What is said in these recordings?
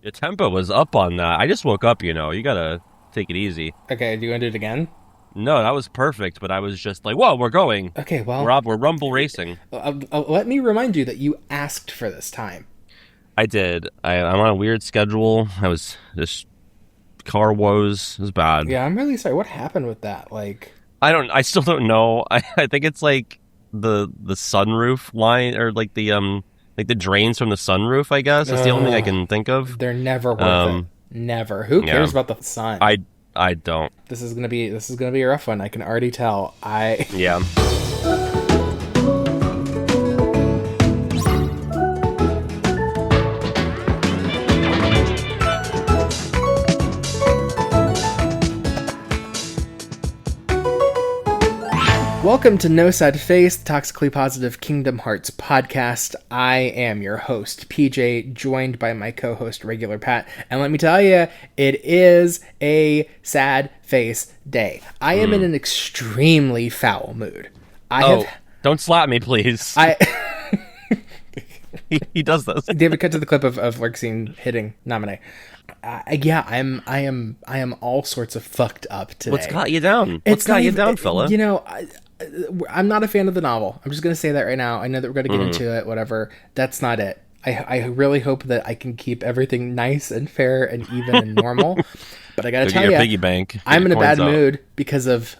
The tempo was up on that. I just woke up, you gotta take it easy. Okay, do you want to do it again? No, that was perfect, but I was just like, whoa, we're going. Okay, We're well, up, we're rumble racing. let me remind you that you asked for this time. I did. I'm on a weird schedule. I was just car woes. It was bad. Yeah, I'm really sorry. What happened with that? Like, I still don't know. I think it's like the sunroof line or like the drains from the sunroof, I guess. That's the only thing I ugh, can think of. they're never worth it. Um Never. Who yeah. cares about the sun? I don't. This is gonna be a rough one. I can already tell. I Yeah. Welcome to No Sad Face, the Toxically Positive Kingdom Hearts podcast. I am your host, PJ, joined by my co-host, Regular Pat. And let me tell you, it is a sad face day. I am in an extremely foul mood. Oh, don't slap me, please. I He does this. David, cut to the clip of Lurksine hitting Naminé. Yeah, I am all sorts of fucked up today. What's got you down? What's got you down, fella? You know, I'm not a fan of the novel. I'm just going to say that right now. I know that we're going to get into it, whatever. That's not it. I really hope that I can keep everything nice and fair and even and normal. But I got to tell you, piggy bank. I'm in a bad Out. mood because of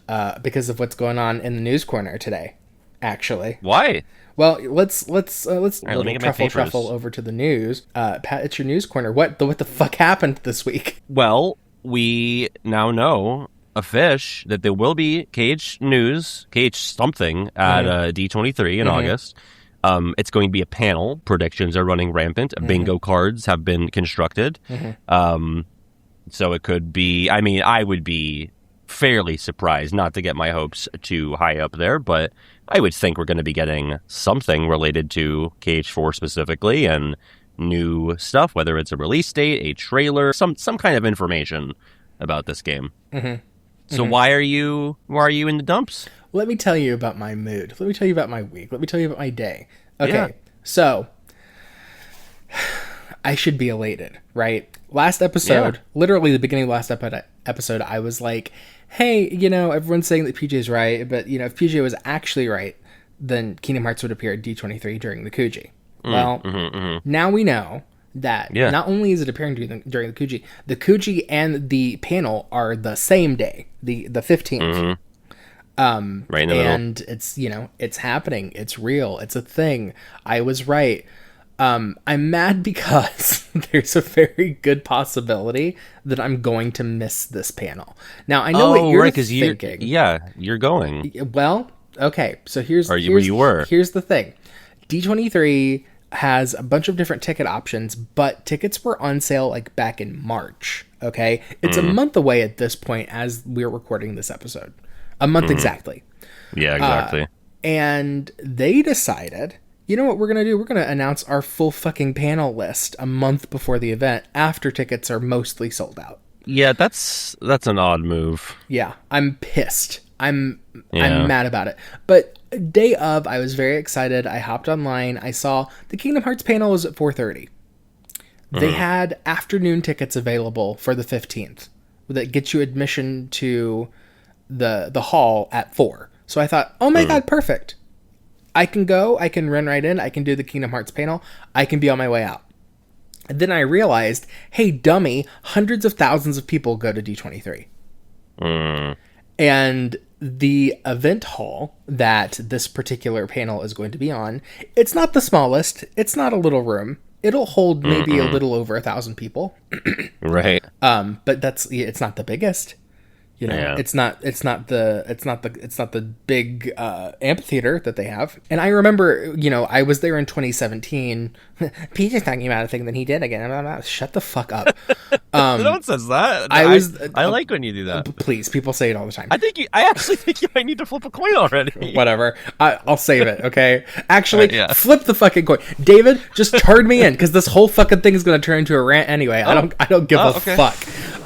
what's going on in the news corner today. Actually, Why? well, let's Right, let me get my truffle papers. over to the news. Pat, it's your news corner. What the fuck happened this week? Well, we now know a fish that there will be cage news, cage something at D23 in August. It's going to be a panel. Predictions are running rampant. Bingo cards have been constructed. So it could be, I mean, I would be fairly surprised, not to get my hopes too high up there, but I would think we're going to be getting something related to KH4 specifically and new stuff, whether it's a release date, a trailer, some kind of information about this game. So why are you in the dumps? Let me tell you about my mood. Let me tell you about my week. Let me tell you about my day. Okay, Yeah. so I should be elated, right? Last episode, literally the beginning of last episode, I was like, hey, everyone's saying that PJ's right, but, if PJ was actually right, then Kingdom Hearts would appear at D23 during the Kuji. Well, now we know that not only is it appearing during the Kuji and the panel are the same day, the 15th. Right in the middle. And it's happening. It's real. It's a thing. I was right. I'm mad because there's a very good possibility that I'm going to miss this panel. Now, I know what you're thinking. You're going. Well, okay. So here's the thing. D23 has a bunch of different ticket options, but tickets were on sale like back in March. Okay. It's a month away at this point as we're recording this episode. A month exactly. Yeah, exactly. And they decided, you know what we're going to do? We're going to announce our full fucking panel list a month before the event after tickets are mostly sold out. Yeah, that's an odd move. Yeah, I'm pissed. I'm mad about it. But day of, I was very excited. I hopped online. I saw the Kingdom Hearts panel was at 4:30. They had afternoon tickets available for the 15th that gets you admission to the hall at 4. So I thought, oh my god, perfect. I can go, I can run right in, I can do the Kingdom Hearts panel, I can be on my way out. And then I realized, hey dummy, hundreds of thousands of people go to D23. And the event hall that this particular panel is going to be on, it's not the smallest, it's not a little room. It'll hold maybe a little over 1,000 people. Right. But it's not the biggest. It's not the big amphitheater that they have. And I remember, I was there in 2017. Peter's talking about a thing that he did again. Shut the fuck up. No one says that. I like when you do that. Please, people say it all the time. I actually think you might need to flip a coin already. Whatever. I'll save it. Okay. Actually, Yeah. flip the fucking coin. David, just turn me in because this whole fucking thing is going to turn into a rant anyway. I don't give a okay. fuck.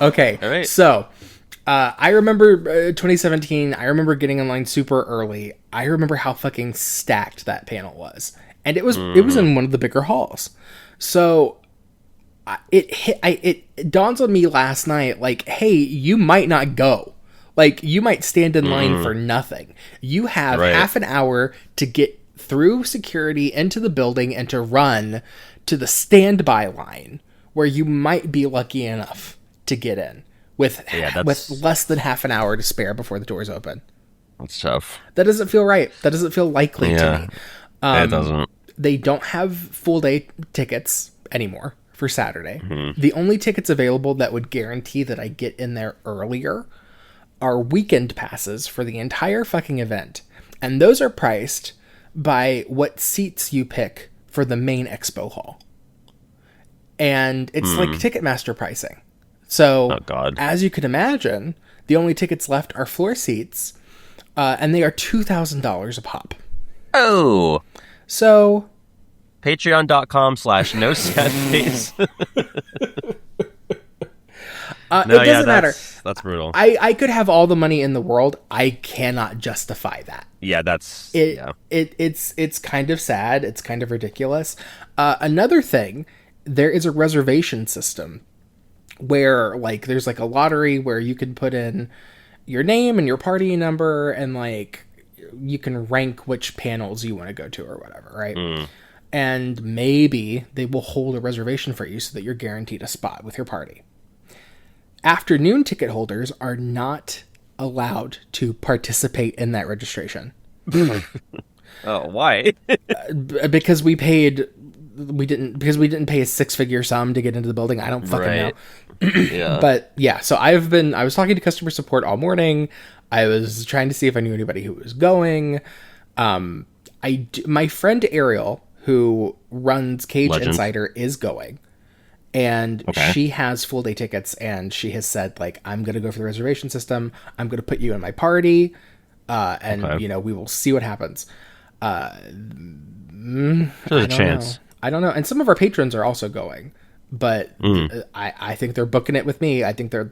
Okay. All right. So. I remember 2017. I remember getting in line super early. I remember how fucking stacked that panel was, and it was in one of the bigger halls. So it dawns on me last night, like, hey, you might not go. Like, you might stand in line for nothing. You have half an hour to get through security into the building and to run to the standby line where you might be lucky enough to get in with less than half an hour to spare before the doors open. That's tough. That doesn't feel right. That doesn't feel likely to me. It doesn't. They don't have full day tickets anymore for Saturday. The only tickets available that would guarantee that I get in there earlier are weekend passes for the entire fucking event. And those are priced by what seats you pick for the main expo hall. And it's like Ticketmaster pricing. So, as you can imagine, the only tickets left are floor seats, and they are $2,000 a pop. Oh. So... Patreon.com/no-sad-face. It doesn't matter. That's brutal. I could have all the money in the world. I cannot justify that. Yeah, It's kind of sad. It's kind of ridiculous. Another thing, there is a reservation system where, like, there's like a lottery where you can put in your name and your party number, and like you can rank which panels you want to go to or whatever, right? And maybe they will hold a reservation for you so that you're guaranteed a spot with your party. Afternoon ticket holders are not allowed to participate in that registration. Oh, why? Because we didn't pay a six-figure sum to get into the building. I don't fucking know. Yeah. But yeah, so I was talking to customer support all morning. I was trying to see if I knew anybody who was going. My friend Ariel, who runs Cage Insider, is going. And she has full day tickets, and she has said, like, I'm going to go for the reservation system. I'm going to put you in my party. And we will see what happens. There's a chance. I don't know. And some of our patrons are also going, but I think they're booking it with me. I think they're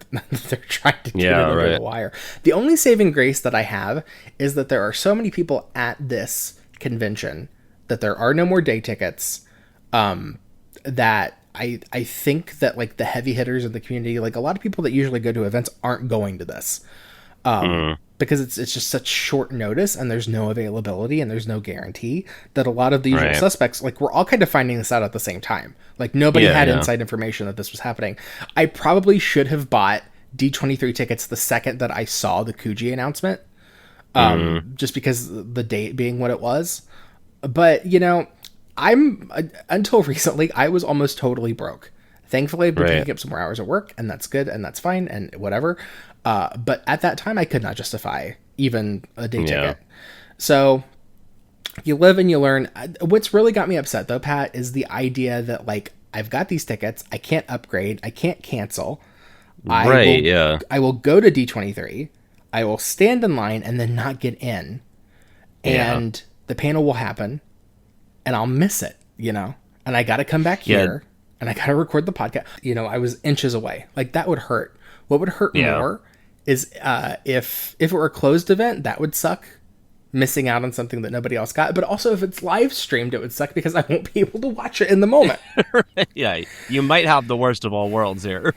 trying to get it over the wire. The only saving grace that I have is that there are so many people at this convention that there are no more day tickets. That I think that, like, the heavy hitters of the community, like a lot of people that usually go to events, aren't going to this. Because it's just such short notice, and there's no availability, and there's no guarantee, that a lot of the usual suspects, like, we're all kind of finding this out at the same time. Like, nobody had inside information that this was happening. I probably should have bought D23 tickets the second that I saw the Kuji announcement, just because the date being what it was. But, until recently, I was almost totally broke. Thankfully, I've been picking up some more hours at work, and that's good, and that's fine, and whatever. But at that time, I could not justify even a day ticket. So you live and you learn. What's really got me upset, though, Pat, is the idea that, like, I've got these tickets, I can't upgrade, I can't cancel. I will go to D23, I will stand in line and then not get in, and the panel will happen, and I'll miss it, and I got to come back here. And I got to record the podcast. I was inches away. Like, that would hurt. What would hurt more is if it were a closed event, that would suck. Missing out on something that nobody else got. But also, if it's live streamed, it would suck because I won't be able to watch it in the moment. Yeah, you might have the worst of all worlds here.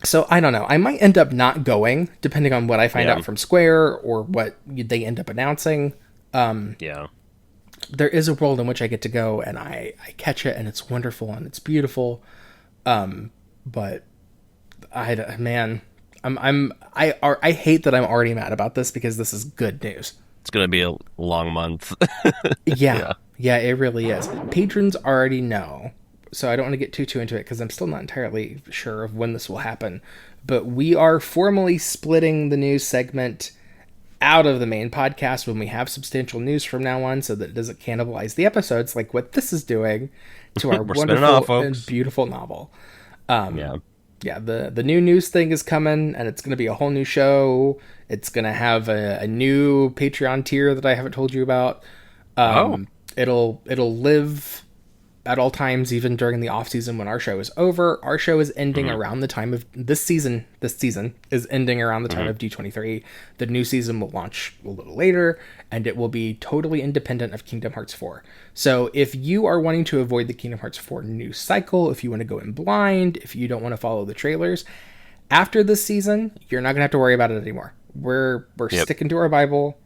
So, I don't know. I might end up not going, depending on what I find out from Square or what they end up announcing. There is a world in which I get to go, and I catch it, and it's wonderful and it's beautiful. But I hate that I'm already mad about this because this is good news. It's gonna be a long month. Yeah, it really is. Patrons already know, so I don't want to get too into it because I'm still not entirely sure of when this will happen. But we are formally splitting the news segment out of the main podcast when we have substantial news from now on, so that it doesn't cannibalize the episodes like what this is doing to our wonderful and beautiful novel. The new news thing is coming, and it's going to be a whole new show. It's going to have a new Patreon tier that I haven't told you about. It'll live at all times, even during the off season when our show is over. Our show is ending around the time of this season. This season is ending around the time of D23. The new season will launch a little later, and it will be totally independent of Kingdom Hearts 4. So if you are wanting to avoid the Kingdom Hearts 4 news cycle, if you want to go in blind, if you don't want to follow the trailers, after this season, you're not going to have to worry about it anymore. We're sticking to our Bible.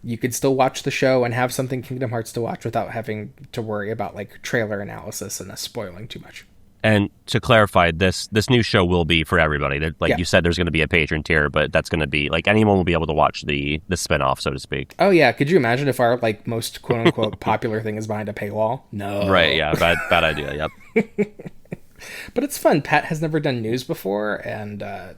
You could still watch the show and have something Kingdom Hearts to watch without having to worry about like trailer analysis and us spoiling too much. And to clarify, this new show will be for everybody. Like you said, there's going to be a patron tier, but that's going to be like anyone will be able to watch the spinoff, so to speak. Oh yeah, could you imagine if our like most quote unquote popular thing is behind a paywall? No. Right? Yeah, bad idea. Yep. But it's fun. Pat has never done news before, and a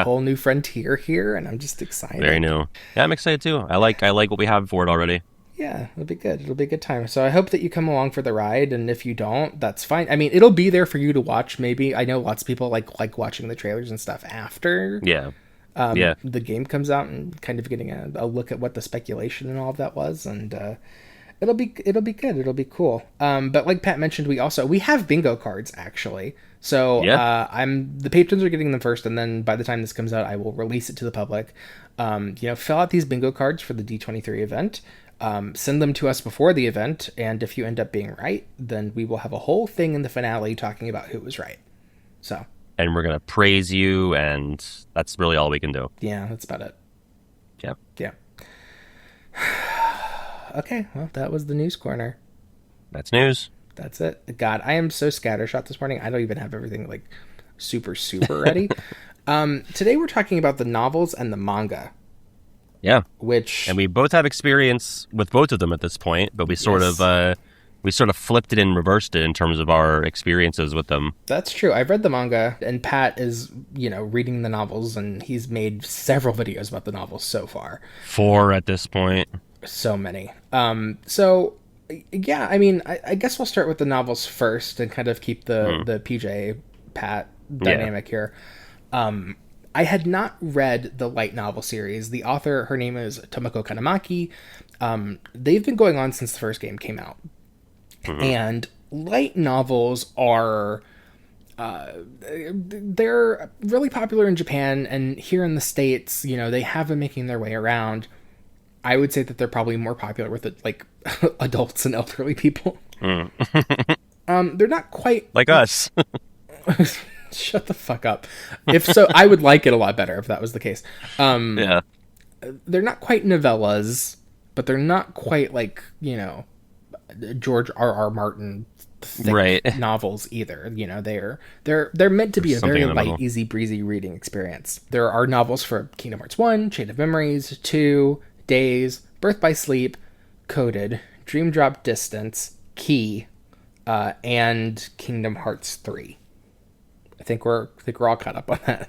whole new frontier here, and I'm just excited. Very new. Yeah, I'm excited too. I like what we have for it already. Yeah, it'll be good. It'll be a good time. So I hope that you come along for the ride, and if you don't, that's fine. I mean, it'll be there for you to watch. Maybe I know lots of people like watching the trailers and stuff after. The game comes out and kind of getting a look at what the speculation and all of that was, and it'll be good. It'll be cool. But like Pat mentioned, we have bingo cards actually. So the patrons are getting them first, and then by the time this comes out, I will release it to the public. Fill out these bingo cards for the D23 event. Send them to us before the event, and if you end up being right, then we will have a whole thing in the finale talking about who was right. So. And we're gonna praise you, and that's really all we can do. Yeah, that's about it. Yep. Yeah. Okay, well, that was the news corner. That's news. That's it. God, I am so scattershot this morning. I don't even have everything like super ready. Today we're talking about the novels and the manga. Yeah. And we both have experience with both of them at this point, but we sort of flipped it and reversed it in terms of our experiences with them. That's true. I've read the manga, and Pat is, reading the novels, and he's made several videos about the novels so far. 4 at this point. So many. Yeah, I mean, I guess we'll start with the novels first and kind of keep the PJ Pat dynamic here. I had not read the light novel series. The author, her name is Tomoko Kanamaki. They've been going on since the first game came out. And light novels are they're really popular in Japan, and here in the States, they have been making their way around. I would say that they're probably more popular with like adults and elderly people. They're not quite like us. Shut the fuck up. If so, I would like it a lot better if that was the case. Yeah. They're not quite novellas, but they're not quite like, George R.R. Martin thick novels either. They're meant to be a very light, easy breezy reading experience. There are novels for Kingdom Hearts 1, Chain of Memories, 2, Days, Birth by Sleep, Coded, Dream Drop Distance, Key, and Kingdom Hearts 3. I think we're all caught up on that.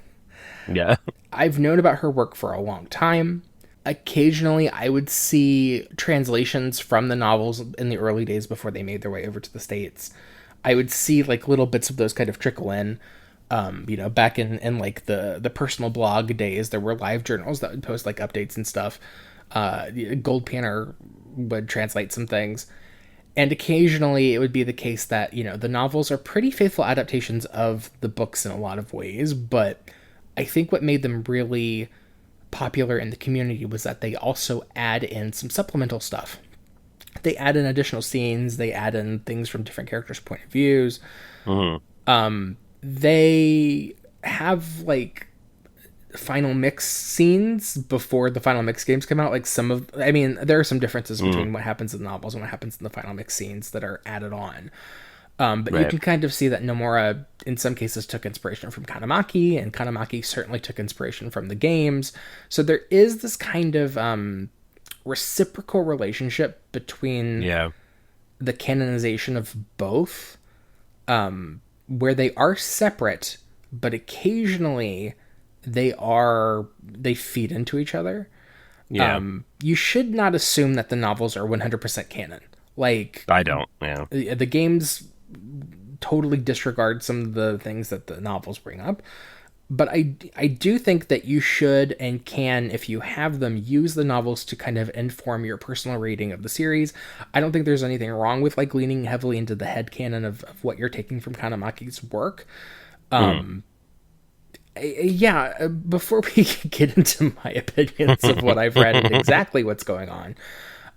Yeah. I've known about her work for a long time. Occasionally, I would see translations from the novels in the early days before they made their way over to the States. I would see like little bits of those kind of trickle in. Back in like the personal blog days, there were live journals that would post like updates and stuff. Gold Panner would translate some things. And occasionally it would be the case that, the novels are pretty faithful adaptations of the books in a lot of ways, but I think what made them really popular in the community was that they also add in some supplemental stuff. They add in additional scenes, they add in things from different characters' point of views. They have like final mix scenes before the final mix games come out. Like there are some differences between what happens in the novels and what happens in the final mix scenes that are added on. But you can kind of see that Nomura, in some cases, took inspiration from Kanamaki, and Kanamaki certainly took inspiration from the games. So there is this kind of reciprocal relationship between the canonization of both, where they are separate, but occasionally they feed into each other. You should not assume that the novels are 100% canon. Like, I don't. Yeah, the games totally disregard some of the things that the novels bring up, But I do think that you should and can, if you have them, use the novels to kind of inform your personal reading of the series. I don't think there's anything wrong with like leaning heavily into the headcanon of what you're taking from Kanemaki's work. Yeah, before we get into my opinions of what I've read and exactly what's going on,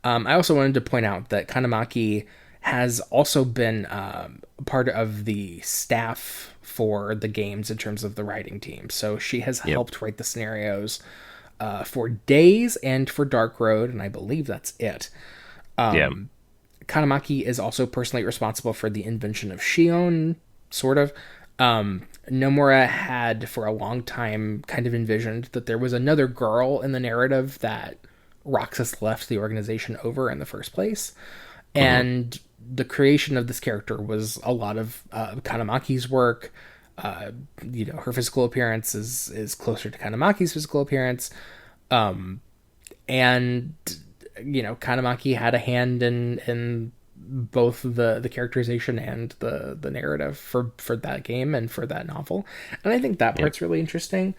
I also wanted to point out that Kanemaki has also been part of the staff for the games in terms of the writing team. So she has helped write the scenarios for Days and for Dark Road, and I believe that's it. Kanemaki is also personally responsible for the invention of Shion, sort of. Nomura had for a long time kind of envisioned that there was another girl in the narrative that Roxas left the organization over in the first place. And the creation of this character was a lot of Kanemaki's work. You know, her physical appearance is closer to Kanemaki's physical appearance. And, you know, Kanemaki had a hand in both the characterization and the narrative for that game and for that novel. And I think that part's really interesting.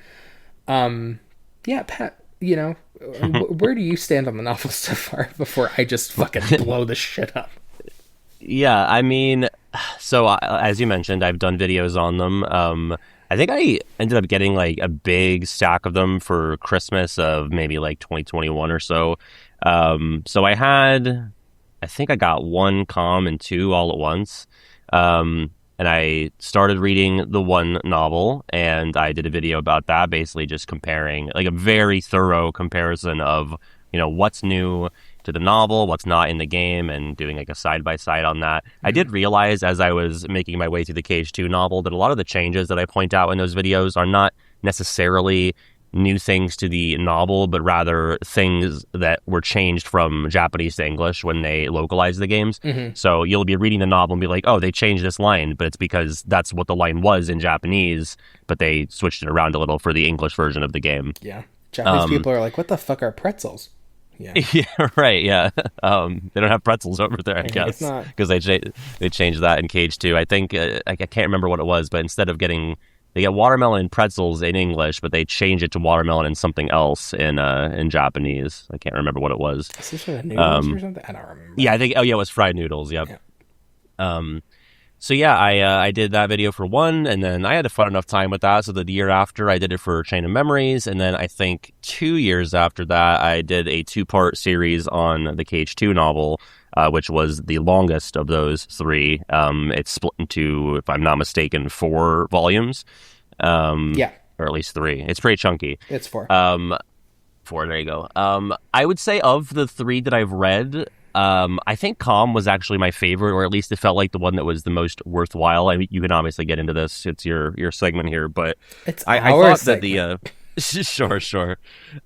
Yeah, Pat, you know, where do you stand on the novel so far before I just fucking blow this shit up? Yeah, I mean, so as you mentioned, I've done videos on them. I think I ended up getting like a big stack of them for Christmas of maybe like 2021 or so. So I think I got 1 com and 2 all at once. And I started reading the 1 novel, and I did a video about that, basically just comparing, like a very thorough comparison of, you know, what's new to the novel, what's not in the game, and doing like a side-by-side on that. I did realize as I was making my way through the Cage 2 novel that a lot of the changes that I point out in those videos are not necessarily new things to the novel, but rather things that were changed from Japanese to English when they localized the games. So you'll be reading the novel and be like, oh, they changed this line, but it's because that's what the line was in Japanese, but they switched it around a little for the English version of the game. Yeah. Japanese people are like, what the fuck are pretzels? Yeah. Yeah, right, yeah. They don't have pretzels over there, I guess. Because they changed that in Cage 2. I think, I can't remember what it was, but instead of they get watermelon and pretzels in English, but they change it to watermelon and something else in Japanese. I can't remember what it was. Is this noodles or something? I don't remember. Yeah, I think. Oh, yeah, it was fried noodles. Yep. Yeah. So yeah, I did that video for 1, and then I had a fun enough time with that. So the year after, I did it for Chain of Memories, and then I think 2 years after that, I did a 2-part series on the Cage 2 novel. Which was the longest of those 3. It's split into, if I'm not mistaken, 4 volumes. Yeah. Or at least 3. It's pretty chunky. It's 4. 4, there you go. I would say of the 3 that I've read, I think Calm was actually my favorite, or at least it felt like the one that was the most worthwhile. I mean, you can obviously get into this. It's your segment here, but I thought segment. That Sure.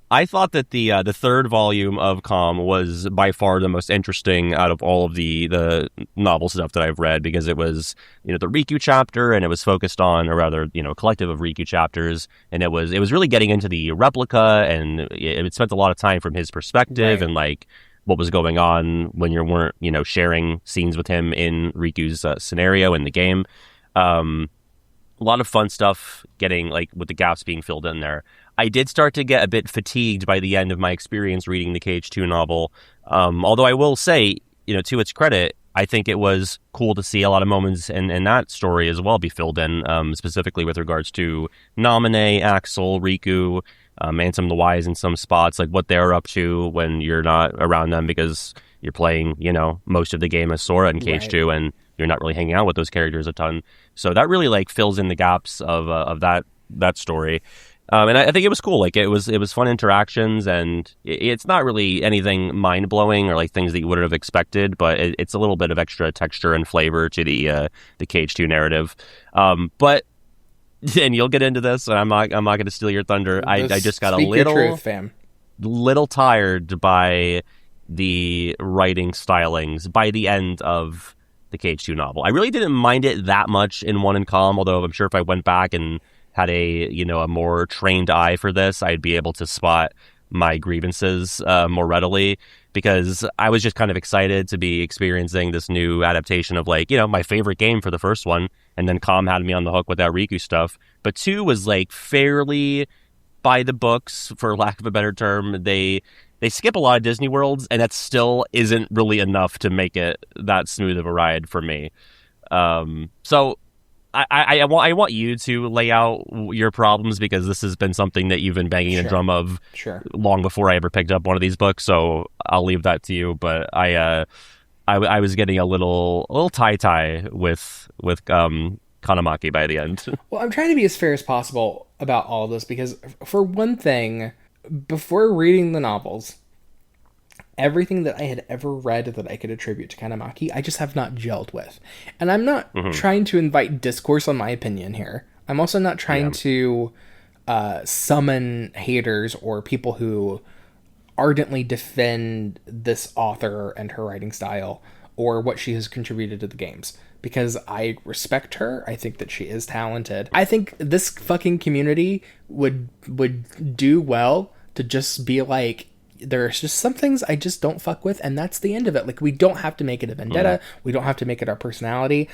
I thought that the 3rd volume of Calm was by far the most interesting out of all of the novel stuff that I've read, because it was, you know, the Riku chapter, and it was focused on, or rather, you know, a collective of Riku chapters, and it was really getting into the replica, and it spent a lot of time from his perspective, and like what was going on when you weren't, you know, sharing scenes with him in Riku's scenario in the game. A lot of fun stuff getting, like, with the gaps being filled in there. I did start to get a bit fatigued by the end of my experience reading the Cage 2 novel. Although I will say, you know, to its credit, I think it was cool to see a lot of moments in that story as well be filled in, specifically with regards to Naminé, Axel, Riku, and some of the Ys in some spots, like what they're up to when you're not around them because you're playing, you know, most of the game as Sora in Cage 2, and you're not really hanging out with those characters a ton. So that really like fills in the gaps of that story. And I think it was cool. Like it was fun interactions, and it's not really anything mind blowing or like things that you wouldn't have expected, but it's a little bit of extra texture and flavor to the Cage 2 narrative. But and you'll get into this, and I'm not going to steal your thunder. I just got a little tired by the writing stylings by the end of the Cage 2 novel. I really didn't mind it that much in 1 and Calm, although I'm sure if I went back and had a more trained eye for this, I'd be able to spot my grievances more readily. because I was just kind of excited to be experiencing this new adaptation of like, my favorite game for the first one. And then Com had me on the hook with that Riku stuff. But 2 was like fairly by the books, for lack of a better term. They skip a lot of Disney worlds, and that still isn't really enough to make it that smooth of a ride for me. So I want you to lay out your problems, because this has been something that you've been banging a drum of long before I ever picked up one of these books. So I'll leave that to you. But I was getting a little tie with Kanamaki by the end. Well, I'm trying to be as fair as possible about all of this, because for one thing, before reading the novels, everything that I had ever read that I could attribute to Kanamaki, I just have not gelled with. And I'm not trying to invite discourse on my opinion here. I'm also not trying to summon haters or people who ardently defend this author and her writing style or what she has contributed to the games, because I respect her. I think that she is talented. I think this fucking community would do well to just be like, there's just some things I just don't fuck with, and that's the end of it. Like, we don't have to make it a vendetta. We don't have to make it our personality.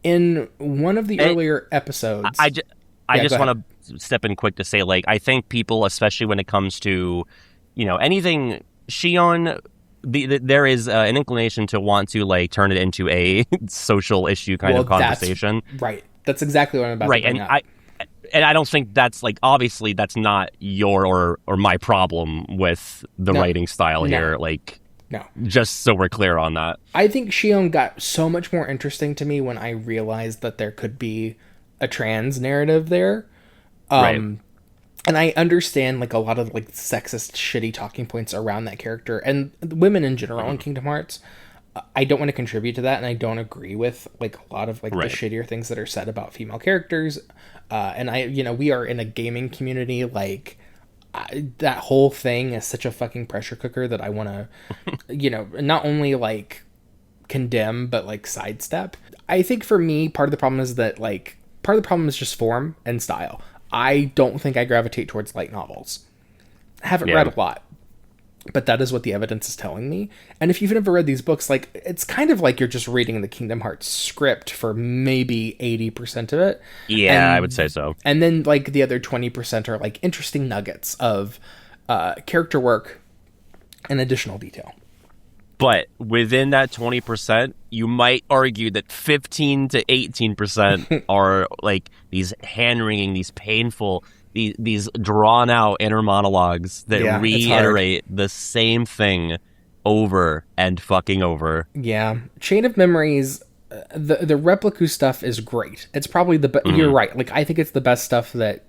In one of the earlier episodes... I just want to step in quick to say, like, I think people, especially when it comes to, anything Shion... there is an inclination to want to like turn it into a social issue kind of conversation. That's exactly what I'm about to bring up. And I don't think that's like, obviously that's not your or my problem with the writing style here. Like, no, just so we're clear on that. I think Shion got so much more interesting to me when I realized that there could be a trans narrative there. And I understand like a lot of like sexist, shitty talking points around that character and women in general in Kingdom Hearts. I don't want to contribute to that, and I don't agree with like a lot of like the shittier things that are said about female characters. And we are in a gaming community. Like that whole thing is such a fucking pressure cooker that I want to, not only like condemn but like sidestep. I think for me, part of the problem is just form and style. I don't think I gravitate towards light novels. I haven't read a lot, but that is what the evidence is telling me. And if you've never read these books, like, it's kind of like you're just reading the Kingdom Hearts script for maybe 80% of it. Yeah, I would say so. And then like the other 20% are like interesting nuggets of character work and additional detail. But within that 20%, you might argue that 15 to 18% are like these hand-wringing, these painful, these drawn-out inner monologues that reiterate the same thing over and fucking over. Yeah. Chain of Memories, the Repliku stuff is great. It's probably you're right. Like, I think it's the best stuff that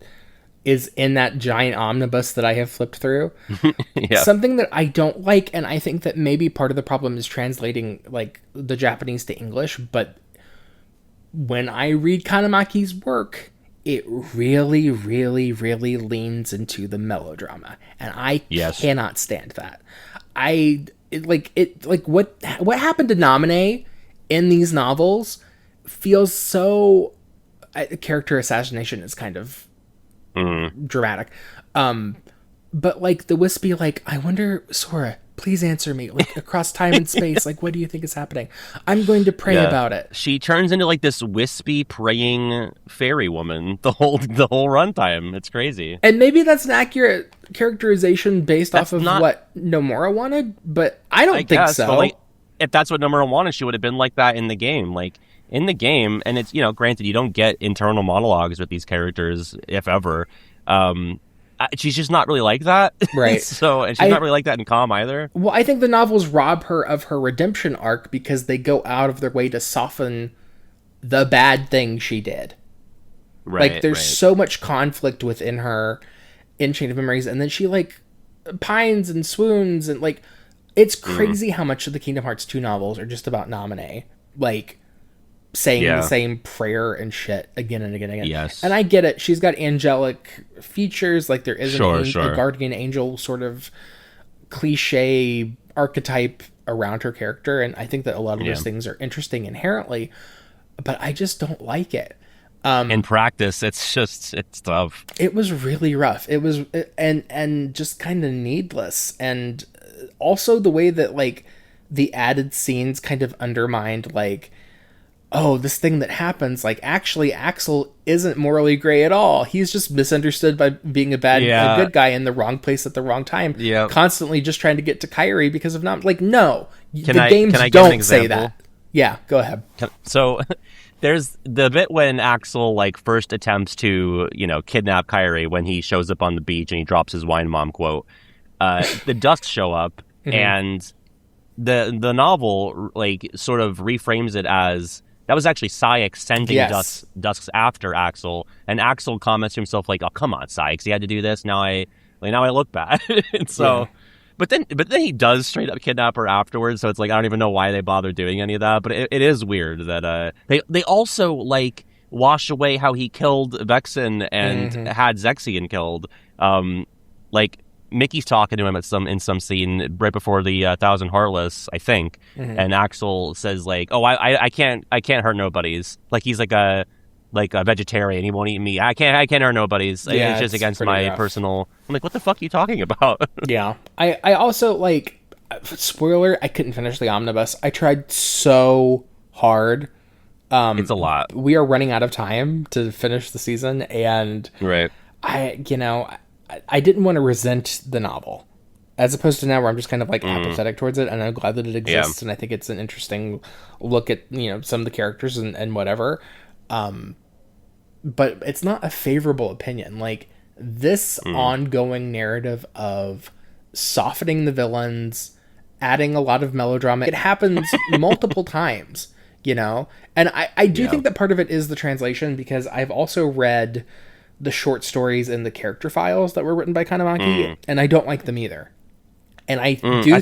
is in that giant omnibus that I have flipped through. Something that I don't like, and I think that maybe part of the problem is translating like the Japanese to English, but when I read Kanamaki's work, it really, really, really leans into the melodrama, and I cannot stand that. What happened to Namine in these novels feels so... character assassination is kind of dramatic. But like the wispy, like, I wonder, Sora, please answer me, like across time and space, like, what do you think is happening? I'm going to pray about it. She turns into like this wispy praying fairy woman the whole runtime. It's crazy. And maybe that's an accurate characterization based off of what Nomura wanted, but I don't think so. But like, if that's what Nomura wanted, she would have been like that in the game. Like, in the game, and it's, granted, you don't get internal monologues with these characters, if ever. She's just not really like that. Right. And she's not really like that in Com either. Well, I think the novels rob her of her redemption arc because they go out of their way to soften the bad thing she did. Right. Like, there's so much conflict within her in Chain of Memories, and then she, like, pines and swoons, and, like, it's crazy how much of the Kingdom Hearts 2 novels are just about Namine. Like, saying the same prayer and shit again and again and again. Yes. And I get it. She's got angelic features. Like, there is a guardian angel sort of cliche archetype around her character. And I think that a lot of those things are interesting inherently, but I just don't like it. In practice, it's tough. It was really rough. It was, and just kind of needless. And also the way that like the added scenes kind of undermined like, oh, this thing that happens, like actually Axel isn't morally gray at all. He's just misunderstood by being a good guy in the wrong place at the wrong time. Yeah. Constantly just trying to get to Kyrie because of not like, no, can I don't say that. Yeah, go ahead. So there's the bit when Axel like first attempts to, kidnap Kyrie when he shows up on the beach and he drops his wine mom quote. The Dusks show up and the novel like sort of reframes it as that was actually Sayek sending Dusks after Axel, and Axel comments to himself like, "Oh, come on, Sayek, he had to do this. Now I look bad." And so, but then he does straight up kidnap her afterwards. So it's like I don't even know why they bother doing any of that. But it is weird that they also like wash away how he killed Vexen and had Zexion killed. Like Mickey's talking to him in some scene right before the Thousand Heartless, I think, and Axel says like, "Oh, I can't hurt nobodies." Like he's like a vegetarian. He won't eat meat. I can't hurt nobodies. Yeah, it's just against my personal. I'm like, what the fuck are you talking about? Yeah, I also like. Spoiler: I couldn't finish the omnibus. I tried so hard. It's a lot. We are running out of time to finish the season, and I didn't want to resent the novel, as opposed to now where I'm just kind of like apathetic towards it, and I'm glad that it exists, and I think it's an interesting look at some of the characters and whatever. But it's not a favorable opinion. Like this ongoing narrative of softening the villains, adding a lot of melodrama. It happens multiple times, and I do think that part of it is the translation, because I've also read the short stories in the character files that were written by Kanamaki, and I don't like them either. And I do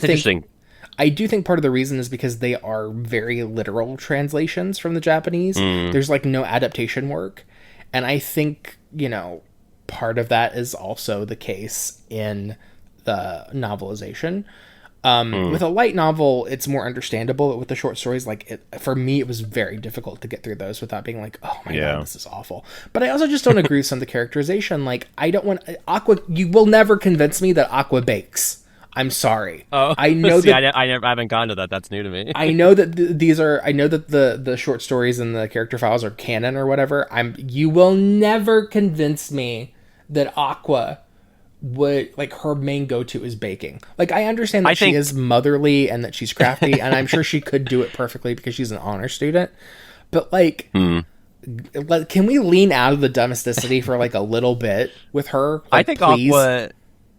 think part of the reason is because they are very literal translations from the Japanese. There's like no adaptation work. And I think, part of that is also the case in the novelization. With a light novel, it's more understandable. With the short stories, for me, it was very difficult to get through those without being like, oh my God, this is awful. But I also just don't agree with some of the characterization. Like, I don't want Aqua. You will never convince me that Aqua bakes. I'm sorry. Oh, I know that I haven't gone to that. That's new to me. I know that I know that the short stories and the character files are canon or whatever. You will never convince me that Aqua would, like, her main go-to is baking. Like, I understand that she is motherly and that she's crafty, and I'm sure she could do it perfectly because she's an honor student. But like, can we lean out of the domesticity for like a little bit with her? Like, I think please? Aqua.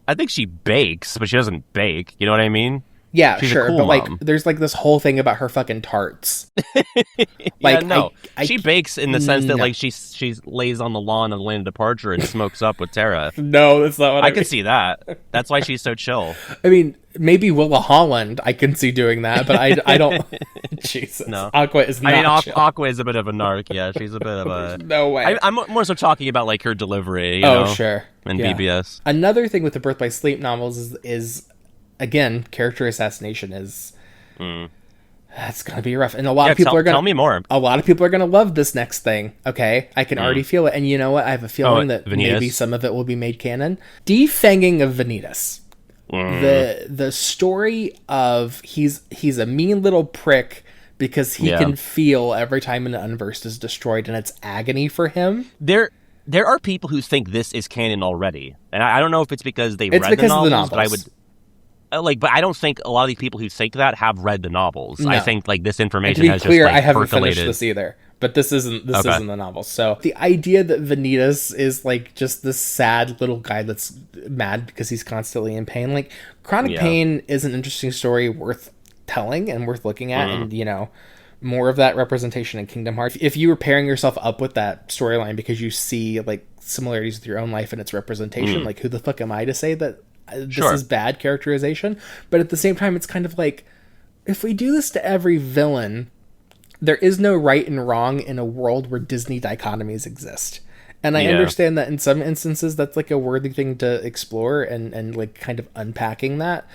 I think she bakes, but she doesn't bake. You know what I mean? Yeah, She's sure. a cool but like, mom. there's like this whole thing about her fucking tarts. Like, no, she bakes in the sense that like she lays on the lawn of Land of Departure and smokes up with Tara. No, that's not what I mean. can see that. That's why she's so chill. I mean, maybe Willa Holland, I can see doing that, but I don't. Jesus, no. Aqua is not. chill. Aqua is a bit of a narc. Yeah, she's a bit of a. No way. I'm more so talking about like her delivery. You oh, know, sure. And BBS. Another thing with the Birth by Sleep novels is again, character assassination is. That's gonna be rough, and a lot of people are gonna tell me more. A lot of people are gonna love this next thing. Okay, I can already feel it, and you know what? I have a feeling that Vanitas. maybe some of it will be made canon. Defanging of Vanitas. The story of he's a mean little prick because he can feel every time an Unversed is destroyed, and it's agony for him. There are people who think this is canon already, and I don't know if it's because they read the novels, but I would. But I don't think a lot of these people who think that have read the novels. No. I think like this information has clear, just like I haven't percolated. Finished this either. But this isn't the novel. So the idea that Vanitas is like just this sad little guy that's mad because he's constantly in pain. Like chronic pain is an interesting story worth telling and worth looking at, and more of that representation in Kingdom Hearts. If you were pairing yourself up with that storyline because you see like similarities with your own life and its representation, like who the fuck am I to say that this is bad characterization? But at the same time, it's kind of like, if we do this to every villain, there is no right and wrong in a world where Disney dichotomies exist. And I understand that in some instances that's like a worthy thing to explore and like kind of unpacking that.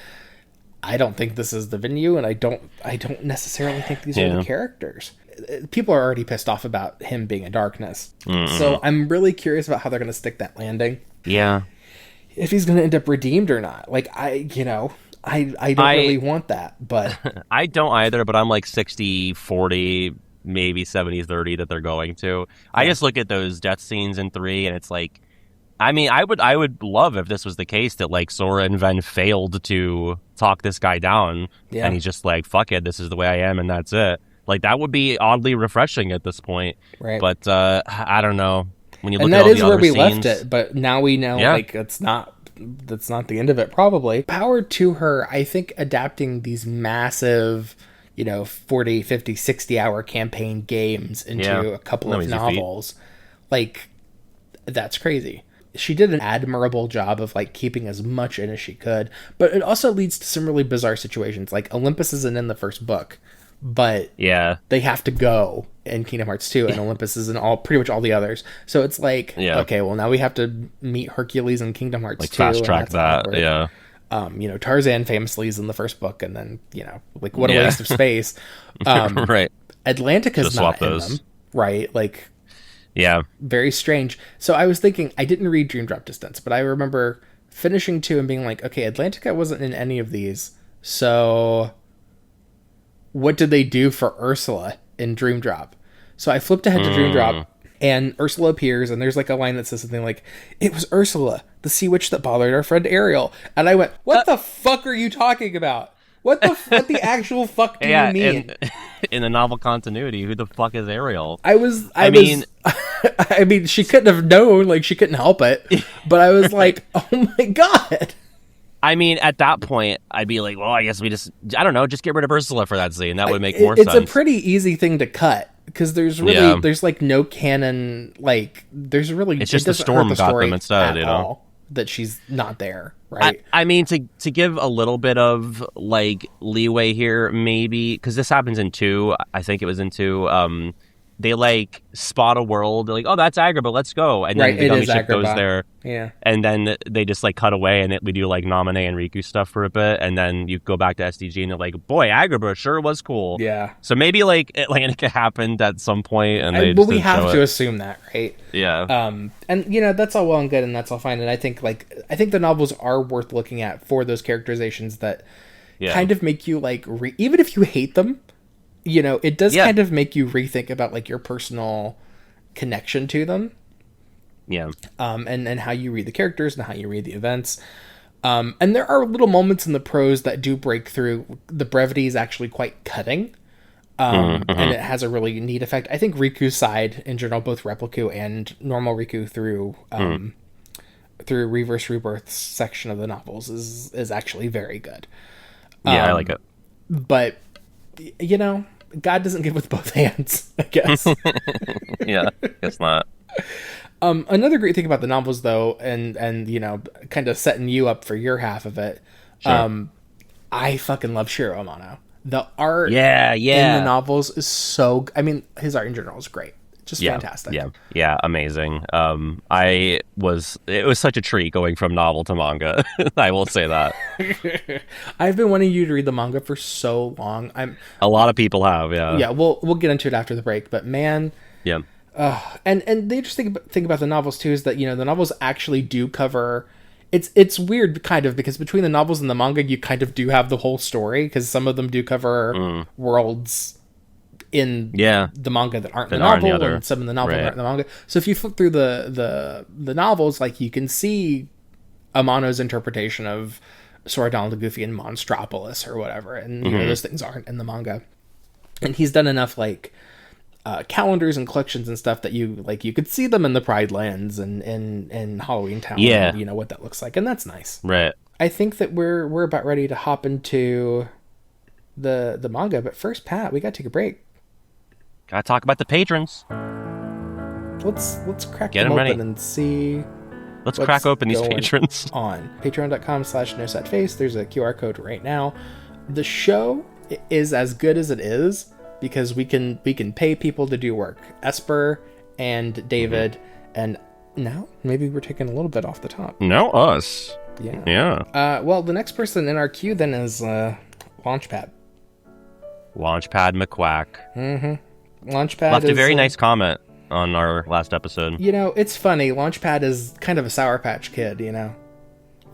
I don't think this is the venue, and I don't necessarily think these are the characters. People are already pissed off about him being a darkness. So I'm really curious about how they're going to stick that landing. Yeah. If he's going to end up redeemed or not. Like, I don't really want that, but I don't either, but I'm like 60-40, maybe 70-30 that they're going to. I just look at those death scenes in 3, and it's like, I mean, I would love if this was the case that like Sora and Ven failed to talk this guy down, and he's just like, fuck it, this is the way I am, and that's it. Like, that would be oddly refreshing at this point. Right. But I don't know. When you look and at that all is the where other we scenes, left it, but now we know like that's not the end of it, probably. Power to her, I think adapting these massive, 40, 50, 60 hour campaign games into a couple of novels, like, that's crazy. She did an admirable job of like keeping as much in as she could, but it also leads to some really bizarre situations. Like Olympus isn't in the first book, but they have to go in Kingdom Hearts 2, and Olympus is in pretty much all the others. So it's like, okay, well, now we have to meet Hercules in Kingdom Hearts 2. Like fast track that, Tarzan famously is in the first book, and then, like, what a waste of space. Right. Atlantica's not in them, right? Like, very strange. So I was thinking, I didn't read Dream Drop Distance, but I remember finishing 2 and being like, okay, Atlantica wasn't in any of these, so what did they do for Ursula in Dream Drop? So I flipped ahead to Dream Drop, and Ursula appears, and there's like a line that says something like, "It was Ursula, the sea witch that bothered our friend Ariel." And I went, what the fuck are you talking about? What the actual fuck do you mean? In the novel continuity, who the fuck is Ariel? I mean, she couldn't have known, like, she couldn't help it. But I was like, oh my god. I mean, at that point, I'd be like, well, I guess just get rid of Ursula for that scene. That would make more sense. It's a pretty easy thing to cut, because there's really, there's like no canon, like, there's really, it's just the storm got them instead, all, that she's not there, right? I mean, to give a little bit of, like, leeway here, maybe, because this happens in 2, I think it was in 2, they, like, spot a world, they're like, oh, that's Agrabah, let's go. And then the gummy ship goes there. Yeah. And then they just, like, cut away, and we do, like, Naminé and Riku stuff for a bit, and then you go back to SDG, and they're like, boy, Agrabah sure was cool. Yeah. So maybe, like, Atlantica happened at some point, and they but we have to assume that, right? Yeah. And, that's all well and good, and that's all fine, and I think the novels are worth looking at for those characterizations that kind of make you, like, even if you hate them, it does kind of make you rethink about, like, your personal connection to them. Yeah. And how you read the characters and how you read the events. And there are little moments in the prose that do break through. The brevity is actually quite cutting. And it has a really neat effect. I think Riku's side, in general, both Repliku and normal Riku through Reverse Rebirth's section of the novels is actually very good. Yeah, I like it. But, God doesn't give with both hands, I guess. Yeah, guess not. Another great thing about the novels, though, and kind of setting you up for your half of it, I fucking love Shiro Amano. The art in the novels is so... I mean, his art in general is great. Just fantastic. Yeah, amazing. It was such a treat going from novel to manga. I will say that. I've been wanting you to read the manga for so long. A lot of people have, Yeah, we'll get into it after the break, but man... Yeah. And the interesting thing about the novels, too, is that, the novels actually do cover... It's weird, kind of, because between the novels and the manga, you kind of do have the whole story, because some of them do cover worlds in the manga that aren't in the novel, and some in the novel that aren't in the manga. So if you flip through the novels, like, you can see Amano's interpretation of Sora, Donald, and Goofy in Monstropolis or whatever, and those things aren't in the manga. And he's done enough, like, calendars and collections and stuff that you could see them in the Pride Lands and in Halloween Town. Yeah. And, what that looks like, and that's nice. Right. I think that we're about ready to hop into the manga, but first, Pat, we gotta take a break. Gotta talk about the patrons. Let's crack them open ready. And see. Let's crack open these patrons. On patreon.com/nosetface, there's a QR code right now. The show is as good as it is because we can pay people to do work. Esper and David, and now maybe we're taking a little bit off the top. No, us. Yeah. Well, the next person in our queue then is Launchpad. Launchpad McQuack. Mm-hmm. Launchpad left a very nice comment on our last episode. It's funny. Launchpad is kind of a Sour Patch Kid,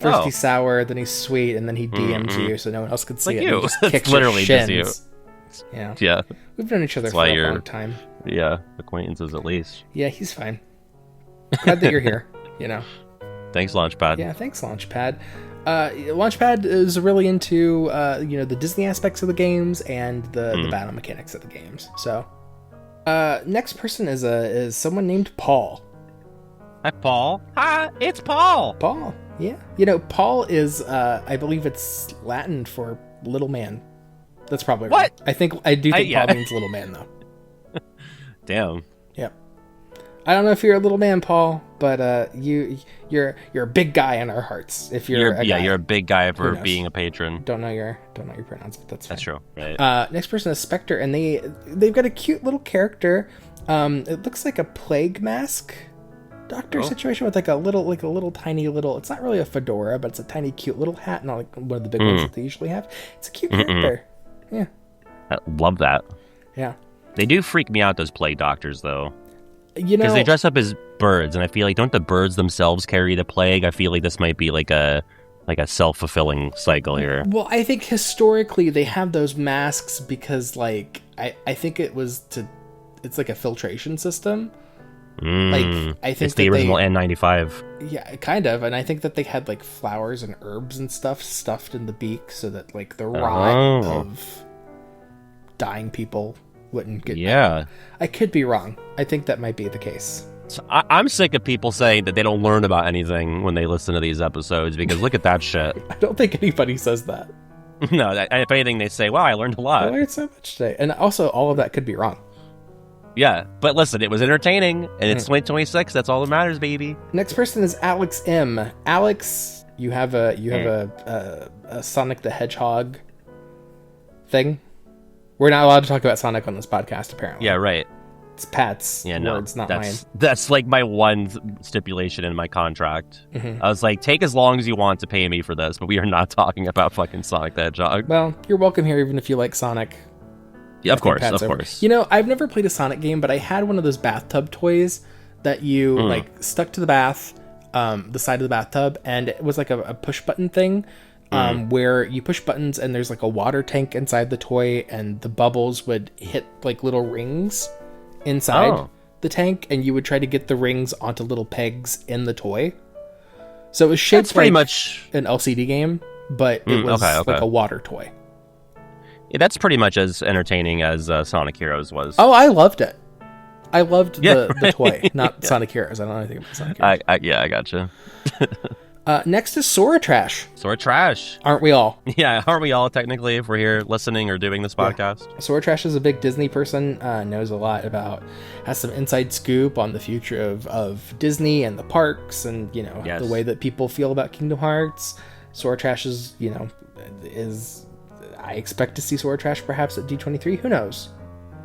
First he's sour, then he's sweet, and then he DMs you so no one else can see it. You. Just kicks literally your just you. shins. Yeah. Yeah. We've known each other for a long time. Yeah, acquaintances at least. Yeah, he's fine. Glad that you're here, Thanks, Launchpad. Yeah, thanks, Launchpad. Launchpad is really into, the Disney aspects of the games and the battle mechanics of the games. So, next person is someone named Paul. Hi, Paul. Hi, it's Paul. Paul, yeah. Paul is, I believe it's Latin for little man. That's probably what? Right. I do think Paul means little man, though. Damn. Yep. I don't know if you're a little man, Paul, but you're a big guy in our hearts. If you're a guy. You're a big guy for being a patron. Don't know your pronouns, but that's fine. That's true. Right. Next person is Spectre, and they've got a cute little character. It looks like a plague mask doctor situation with like a little tiny little. It's not really a fedora, but it's a tiny cute little hat, not like one of the big ones that they usually have. It's a cute character. Yeah. I love that. Yeah. They do freak me out, those plague doctors, though. Because they dress up as birds, and I feel like, don't the birds themselves carry the plague? I feel like this might be like a self-fulfilling cycle here. Well, I think historically they have those masks because, like, I think it's like a filtration system. Like, I think it's the original N95. Yeah, kind of. And I think that they had like flowers and herbs and stuff stuffed in the beak so that like the rot of dying people wouldn't get. Yeah, I could be wrong. I think that might be the case. So I'm sick of people saying that they don't learn about anything when they listen to these episodes, because look at that shit. I don't think anybody says that. No, if anything, they say, "Wow, I learned a lot. I learned so much today." And also, all of that could be wrong. Yeah, but listen, it was entertaining, and it's 2026. That's all that matters, baby. Next person is Alex M. Alex, you have a Sonic the Hedgehog thing. We're not allowed to talk about Sonic on this podcast, apparently. Yeah, right. It's Pat's words, not mine. That's like my one stipulation in my contract. I was like, take as long as you want to pay me for this, but we are not talking about fucking Sonic the Hedgehog. Well, you're welcome here, even if you like Sonic. Yeah, of course, of course. I've never played a Sonic game, but I had one of those bathtub toys that you like stuck to the the side of the bathtub, and it was like a push button thing where you push buttons and there's like a water tank inside the toy, and the bubbles would hit like little rings inside the tank, and you would try to get the rings onto little pegs in the toy. So it was shaped That's pretty like much an LCD game, but it was like a water toy. Yeah, that's pretty much as entertaining as Sonic Heroes was. Oh, I loved it. I loved the toy, not Sonic Heroes. I don't know anything about Sonic Heroes. I gotcha. Next is Sora Trash. Sora Trash. Aren't we all? Yeah, aren't we all, technically, if we're here listening or doing this podcast? Yeah. Sora Trash is a big Disney person, knows a lot has some inside scoop on the future of Disney and the parks and, the way that people feel about Kingdom Hearts. Sora Trash is, I expect to see Sora Trash perhaps at D23. Who knows?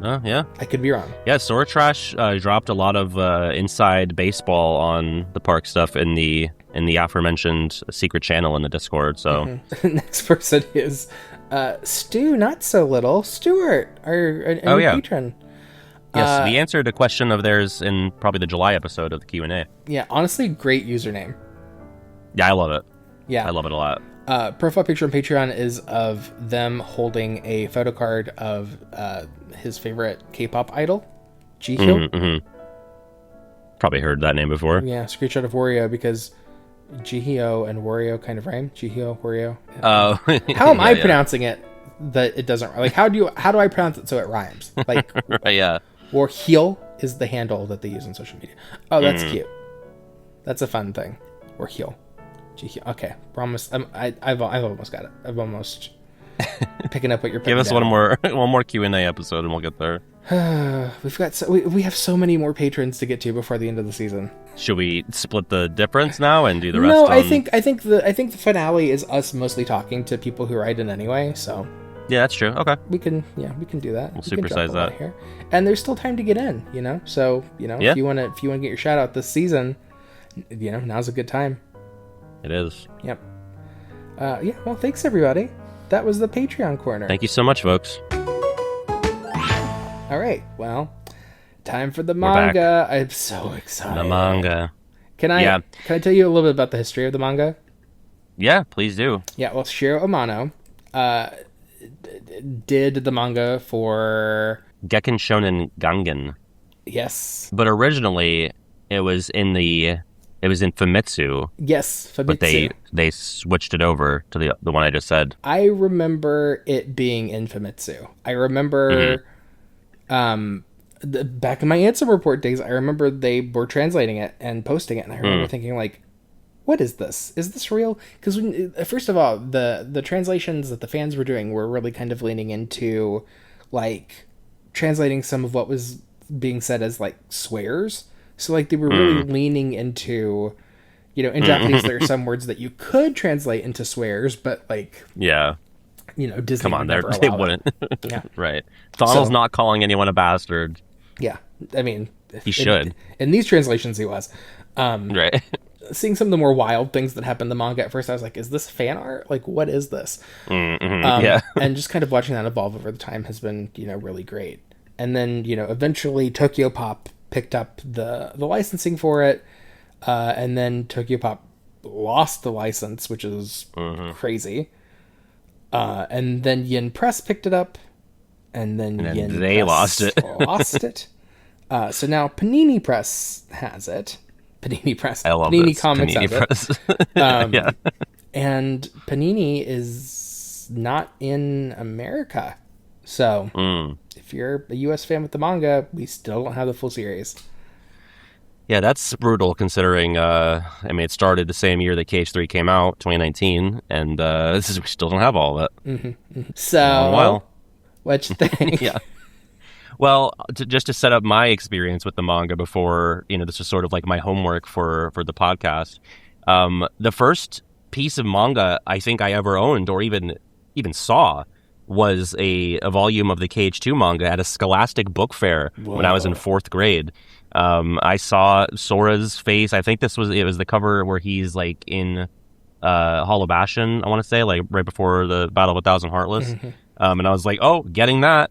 Yeah. I could be wrong. Yeah, Sora Trash dropped a lot of inside baseball on the park stuff in the aforementioned secret channel in the Discord. So Next person is Stu, not so little. Stuart, our patron. Yes, the answer to a question of theirs in probably the July episode of the Q&A. Yeah, honestly, great username. Yeah, I love it. Yeah. I love it a lot. Profile picture on Patreon is of them holding a photo card of his favorite K-pop idol, Jihyo. Probably heard that name before. Yeah, screenshot of Wario because Jihyo and Wario kind of rhyme. Jihyo, Wario. Oh, how am I pronouncing it that it doesn't? Like, how do I pronounce it so it rhymes? Like, yeah. Or heel is the handle that they use on social media. Oh, that's cute. That's a fun thing. Or heel. Okay, we're almost. I've almost got it. I'm almost picking up what you're putting Give us down. one more Q&A episode, and we'll get there. We have so many more patrons to get to before the end of the season. Should we split the difference now and do the rest? No, I think the finale is us mostly talking to people who write in anyway. So yeah, that's true. Okay, we can do that. We'll supersize that here, and there's still time to get in. So if you want to get your shout out this season, now's a good time. It is. Yep. Well, thanks everybody. That was the Patreon corner. Thank you so much, folks. All right. Well, time for the manga. I'm so excited. The manga. Can I tell you a little bit about the history of the manga? Yeah, please do. Yeah, well, Shiro Amano did the manga for Gekken Shonen Gangen. Yes. But originally it was in Famitsu. Yes, Famitsu. But they switched it over to the one I just said. I remember it being in Famitsu. I remember back in my Ansem Report days, I remember they were translating it and posting it, and I remember thinking, like, what is this? Is this real? Because first of all, the translations that the fans were doing were really kind of leaning into, like, translating some of what was being said as, like, swears. So, like, they were really leaning into, you know, in Japanese there are some words that you could translate into swears, but, like, yeah, you know, Disney come on, would they wouldn't. Yeah, right. Donald's not calling anyone a bastard. Yeah, I mean, he should. In these translations, he was. Right. Seeing some of the more wild things that happened in the manga at first, I was like, is this fan art? Like, what is this? Yeah. And just kind of watching that evolve over the time has been, you know, really great. And then, you know, eventually Tokyo Pop picked up the licensing for it. And then Tokyo Pop lost the license, which is crazy. And then Yin Press picked it up. And then Yin they Press lost it. So now Panini Press has it. Panini Press. I love Panini this. Comics Panini has Press. it. Yeah. And Panini is not in America. So if you're a US fan with the manga, we still don't have the full series. Yeah, that's brutal considering, I mean, it started the same year that KH3 came out, 2019, and we still don't have all of it. So, what you think? Yeah. Well, just to set up my experience with the manga before, you know, this was sort of like my homework for the podcast. The first piece of manga I think I ever owned or even saw was a volume of the KH2 manga at a Scholastic book fair when I was in 4th grade. I saw Sora's face. I think it was the cover where he's like in Hall of Bastion, I want to say, like right before the Battle of 1,000 Heartless. And I was like, oh, getting that.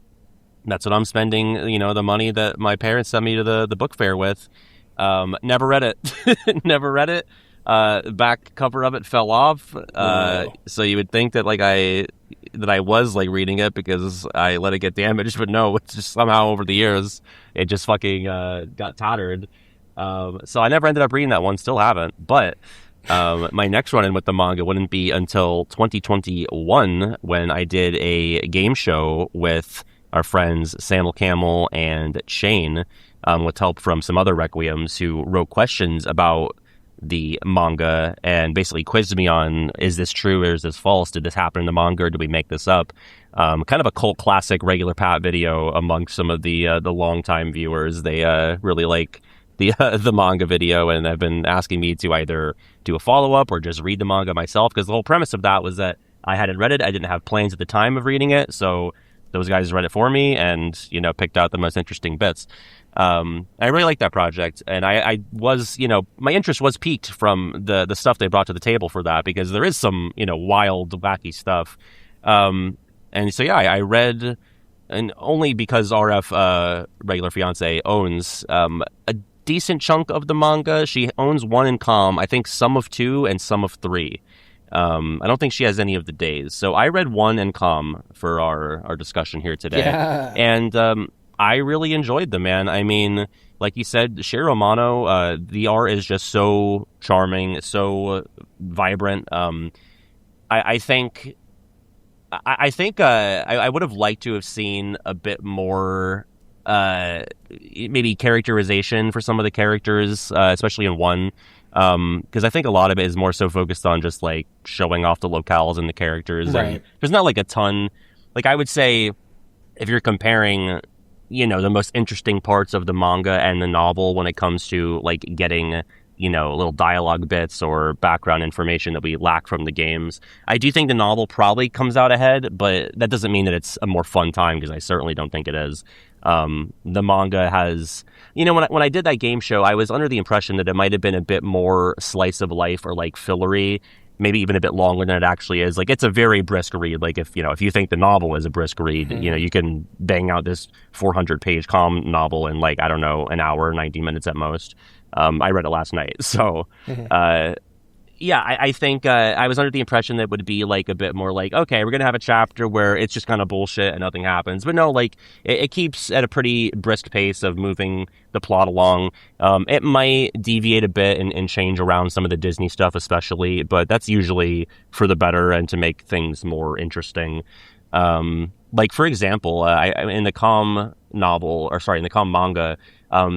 That's what I'm spending, you know, the money that my parents sent me to the book fair with. Never read it. Never read it. Back cover of it fell off. So you would think that I was like reading it because I let it get damaged, but no, it's just somehow over the years it just fucking got tattered. So I never ended up reading that one. Still haven't. But my next run-in with the manga wouldn't be until 2021 when I did a game show with our friends Samuel Camel and Shane, with help from some other Requiems who wrote questions about the manga and basically quizzed me on, is this true or is this false? Did this happen in the manga or did we make this up? Kind of a cult classic regular Pat video amongst some of the longtime viewers. They really like the manga video and have been asking me to either do a follow-up or just read the manga myself, because the whole premise of that was that I hadn't read it. I didn't have plans at the time of reading it, so those guys read it for me and, you know, picked out the most interesting bits. I really like that project, and I was, you know, my interest was piqued from the stuff they brought to the table for that, because there is some, you know, wild, wacky stuff. And so, yeah, I read, and only because RF, regular fiance, owns a decent chunk of the manga. She owns one in com, I think some of 2 and some of 3. I don't think she has any of the days. So I read 1 in com for our discussion here today. Yeah. And I really enjoyed them, man. I mean, like you said, Shiro Amano, the art is just so charming, so vibrant. I think I would have liked to have seen a bit more maybe characterization for some of the characters, especially in 1. Because I think a lot of it is more so focused on just like showing off the locales and the characters. Right. And there's not like a ton. Like I would say, if you're comparing, you know, the most interesting parts of the manga and the novel when it comes to like getting, you know, little dialogue bits or background information that we lack from the games, I do think the novel probably comes out ahead, but that doesn't mean that it's a more fun time, because I certainly don't think it is. The manga has, you know, when I did that game show, I was under the impression that it might have been a bit more slice of life or like fillery, maybe even a bit longer than it actually is. Like, it's a very brisk read. Like, if you think the novel is a brisk read, you know, you can bang out this 400-page com novel in, like, I don't know, an hour, 90 minutes at most. I read it last night. So, Yeah, I think I was under the impression that it would be like a bit more like, okay, we're gonna have a chapter where it's just kind of bullshit and nothing happens. But no, like it keeps at a pretty brisk pace of moving the plot along. It might deviate a bit and change around some of the Disney stuff, especially, but that's usually for the better and to make things more interesting. Like for example, in the in the Com manga.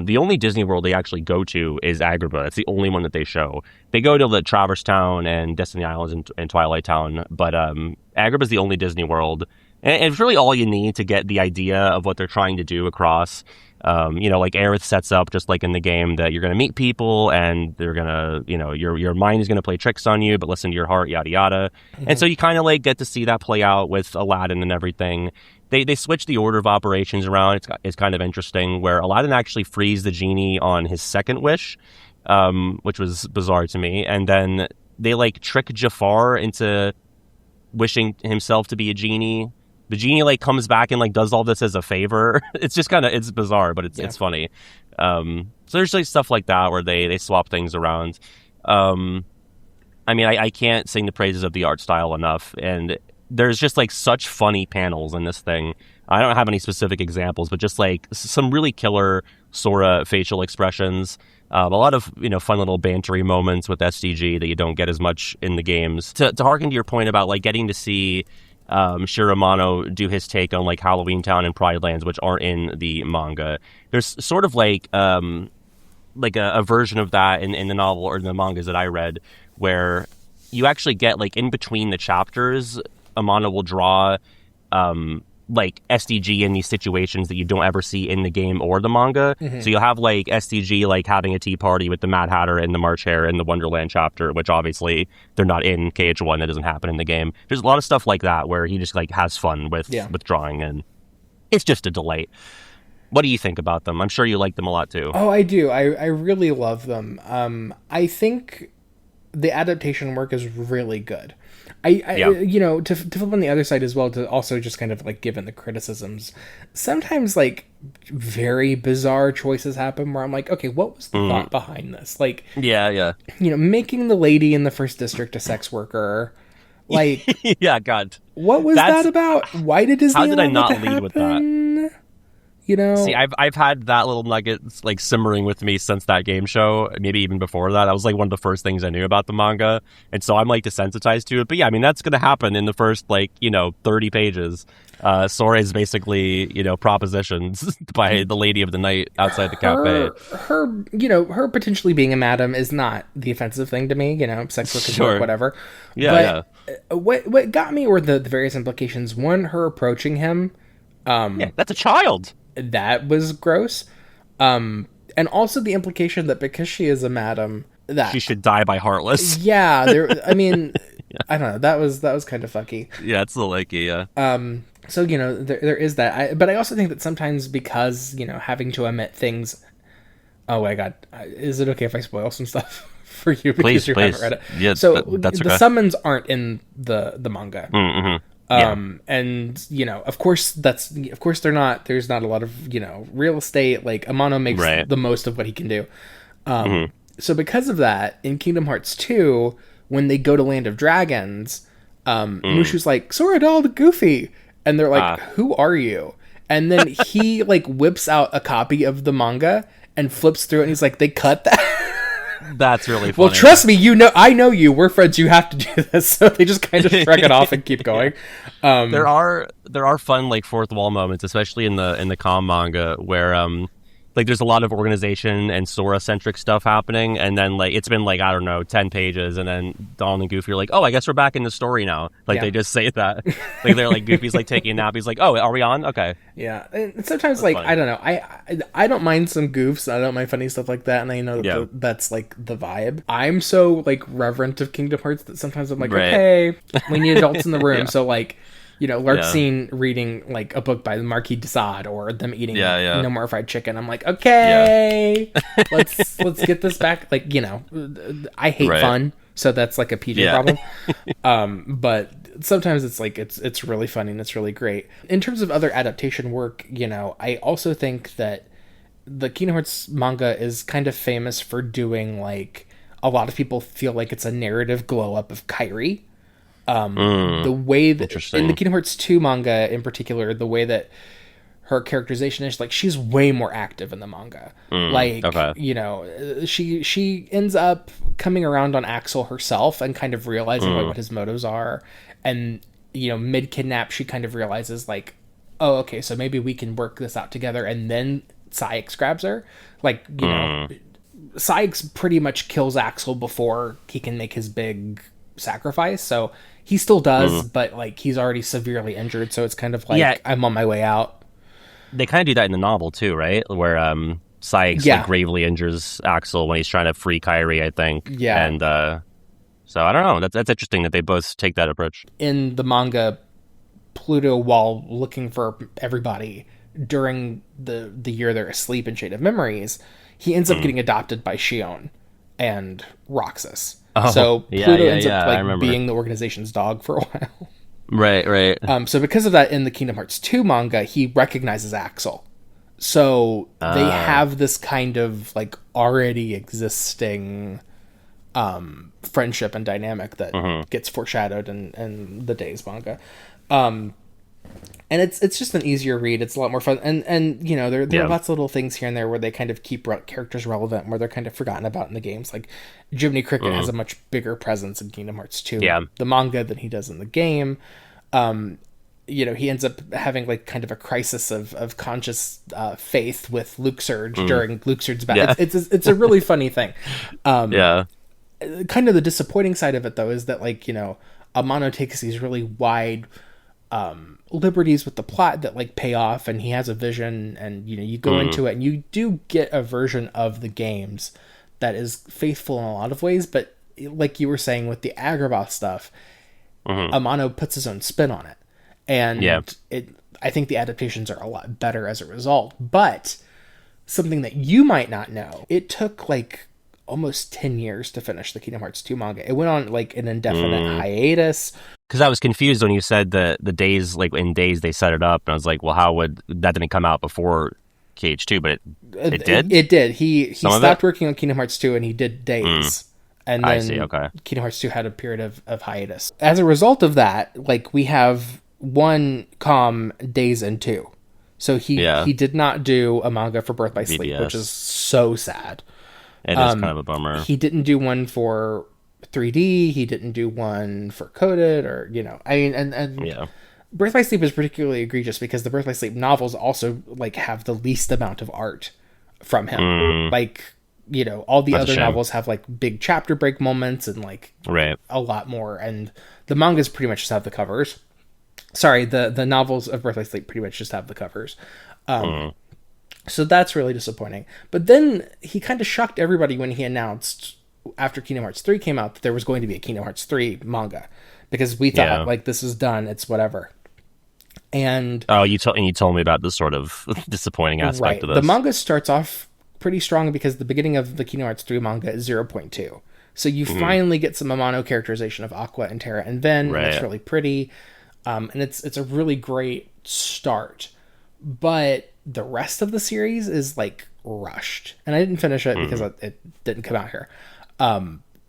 The only Disney World they actually go to is Agrabah. It's the only one that they show. They go to the Traverse Town and Destiny Islands and Twilight Town, but Agrabah is the only Disney World. And it's really all you need to get the idea of what they're trying to do across. Like Aerith sets up, just like in the game, that you're going to meet people and they're going to, your mind is going to play tricks on you, but listen to your heart, yada, yada. Mm-hmm. And so you kind of like get to see that play out with Aladdin and everything. They switch the order of operations around. It's kind of interesting, where Aladdin actually frees the genie on his second wish, which was bizarre to me. And then they like trick Jafar into wishing himself to be a genie. The genie like comes back and like does all this as a favor. It's just it's bizarre, but it's funny. So there's like stuff like that where they swap things around. I can't sing the praises of the art style enough, and there's just like such funny panels in this thing. I don't have any specific examples, but just like some really killer Sora facial expressions. A lot of fun little bantery moments with SDG that you don't get as much in the games. To harken to your point about like getting to see Shiramano do his take on like Halloween Town and Pride Lands, which aren't in the manga. There's sort of like a version of that in the novel or in the mangas that I read, where you actually get like in between the chapters, Amano will draw like SDG in these situations that you don't ever see in the game or the manga. Mm-hmm. So you'll have like SDG like having a tea party with the Mad Hatter and the March Hare in the Wonderland chapter, which obviously they're not in KH1. That doesn't happen in the game. There's a lot of stuff like that where he just like has fun with drawing, and it's just a delight. What do you think about them? I'm sure you like them a lot too. Oh, I do. I really love them. I think the adaptation work is really good. To flip on the other side as well, to also just kind of like given the criticisms, sometimes like very bizarre choices happen where I'm like, okay, what was the thought behind this? Like, making the lady in the first district a sex worker, like, God, what was that about? Why did Disney? How did I not lead with that? See, I've had that little nugget like simmering with me since that game show, maybe even before that. That was like one of the first things I knew about the manga, and so I'm like desensitized to it. But yeah, that's going to happen in the first 30 pages. Sora is basically propositions by the lady of the night outside the cafe. Her potentially being a madam is not the offensive thing to me. Sex work, whatever. Yeah. But what got me were the various implications. One, her approaching him. That's a child. That was gross. And also the implication that because she is a madam, that she should die by heartless. Yeah, I don't know. That was kind of fucky. Yeah, it's a little icky, yeah. So there is that. But I also think that sometimes because having to omit things. Oh my god, is it okay if I spoil some stuff for you because you haven't read it? Yeah. So that's okay. The summons aren't in the manga. Mm-hmm. And of course they're not. There's not a lot of real estate. Like Amano makes the most of what he can do. So because of that, in Kingdom Hearts 2, when they go to Land of Dragons, Mushu's like, Sora dolled Goofy, and they're like, who are you? And then he like whips out a copy of the manga and flips through it, and he's like, they cut that. That's really funny. Well, trust me, I know you. We're friends. You have to do this. So they just kind of shrug it off and keep going. There are fun like fourth wall moments, especially in the Com manga, where like there's a lot of organization and Sora centric stuff happening, and then like it's been like I don't know 10 pages, and then Donald and Goofy are like, oh, I guess we're back in the story now. Like they just say that. Like they're like Goofy's like taking a nap. He's like, oh, are we on? Okay. Yeah, and sometimes That's like funny. I don't know. I don't mind some goofs. I don't mind funny stuff like that, and I know that that's like the vibe. I'm so like reverent of Kingdom Hearts that sometimes I'm like, okay, we need adults in the room. So like. Larkstein reading like a book by the Marquis de Sade, or them eating No More Fried Chicken. I'm like, okay, let's get this back. Like, I hate fun, so that's like a PJ problem. But sometimes it's like it's really funny and it's really great. In terms of other adaptation work, I also think that the Kingdom Hearts manga is kind of famous for doing like A lot of people feel like it's a narrative glow up of Kairi. The way that in the Kingdom Hearts 2 manga in particular, the way that her characterization is, like, she's way more active in the manga. You know, she ends up coming around on Axel herself and kind of realizing like what his motives are. And, you know, mid-kidnap, she kind of realizes, like, oh, okay, so maybe we can work this out together. And then Saïx grabs her. Like, you know, Saïx pretty much kills Axel before he can make his big sacrifice. So he still does, but, like, he's already severely injured. So it's kind of like, I'm on my way out. They kind of do that in the novel too, right? Where Saïx like gravely injures Axel when he's trying to free Kairi, I think. Yeah. And so I don't know. That's interesting that they both take that approach. In the manga, Pluto, while looking for everybody during the year they're asleep in Shade of Memories, he ends up getting adopted by Xion and Roxas. So Pluto ends up like being the organization's dog for a while. Right. So because of that, in the Kingdom Hearts 2 manga, he recognizes Axel. So they have this kind of like already existing friendship and dynamic that gets foreshadowed in the Days manga. And it's just an easier read. It's a lot more fun. And you know, there are lots of little things here and there where they kind of keep characters relevant, where they're kind of forgotten about in the games. Like Jiminy Cricket has a much bigger presence in Kingdom Hearts 2, the manga, than he does in the game. You know, he ends up having like kind of a crisis of conscious faith with Luke Surge during Luke Surge's battle. It's a really funny thing. Kind of the disappointing side of it, though, is that, like, you know, Amano takes these really wide liberties with the plot that like pay off, and he has a vision, and, you know, you go into it and you do get a version of the games that is faithful in a lot of ways, but like you were saying with the Agrabah stuff, Amano puts his own spin on it, and I think the adaptations are a lot better as a result. But something that you might not know, it took like almost 10 years to finish the Kingdom Hearts 2 manga. It went on like an indefinite hiatus. Because I was confused when you said the Days, like in Days they set it up, and I was like, well, how would that didn't come out before KH2? But it did. It did. He stopped working on Kingdom Hearts 2 and he did Days. And then Kingdom Hearts 2 had a period of hiatus. As a result of that, like, we have one Days and 2. So he did not do a manga for Birth by Sleep, which is so sad. It is kind of a bummer. He didn't do one for 3D. He didn't do one for Coded, or, you know, I mean, and Birth by Sleep is particularly egregious because the Birth by Sleep novels also like have the least amount of art from him. Like, you know, all the other novels have like big chapter break moments and like a lot more, and the mangas pretty much just have the covers. Sorry, the novels of Birth by Sleep pretty much just have the covers. So that's really disappointing. But then he kind of shocked everybody when he announced after Kingdom Hearts 3 came out that there was going to be a Kingdom Hearts 3 manga, because we thought like, this is done, it's whatever. And you told me about this sort of disappointing aspect of this. The manga starts off pretty strong because the beginning of the Kingdom Hearts 3 manga is 0.2. So you finally get some Amano characterization of Aqua and Terra and Ven, and it's really pretty. And it's a really great start. But the rest of the series is like rushed. And I didn't finish it because it didn't come out here.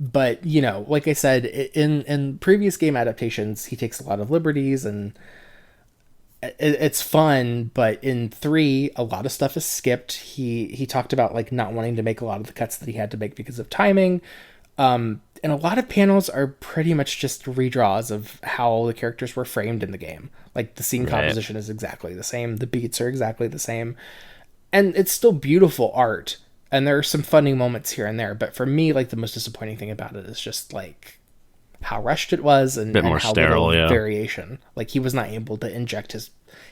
But, you know, like I said, in previous game adaptations, he takes a lot of liberties and it's fun, but in 3, a lot of stuff is skipped. He talked about like not wanting to make a lot of the cuts that he had to make because of timing. And a lot of panels are pretty much just redraws of how the characters were framed in the game. Like the scene composition is exactly the same. The beats are exactly the same. And it's still beautiful art. And there are some funny moments here and there. But for me, like, the most disappointing thing about it is just like how rushed it was and more how sterile, little variation. Like, he was not able to inject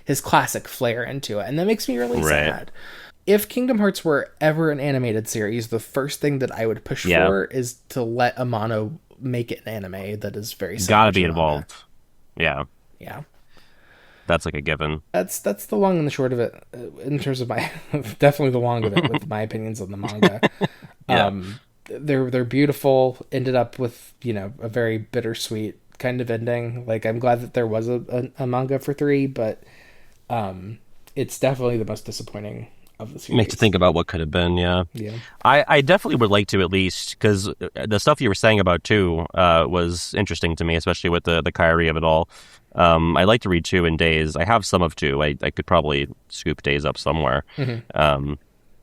his classic flair into it. And that makes me really sad. If Kingdom Hearts were ever an animated series, the first thing that I would push for is to let Amano make it an anime that is very similar. Gotta be involved. Yeah. That's like a given. That's the long and the short of it, in terms of my definitely the long of it with my opinions on the manga. They're beautiful. Ended up with, you know, a very bittersweet kind of ending. Like, I'm glad that there was a manga for 3, but it's definitely the most disappointing of the series. Makes you think about what could have been, yeah. Yeah. I definitely would like to at least, because I definitely would like to at least, because the stuff you were saying about 2 was interesting to me, especially with the Kyrie of it all. I'd like to read 2 in days. I have some of 2. I could probably scoop days up somewhere.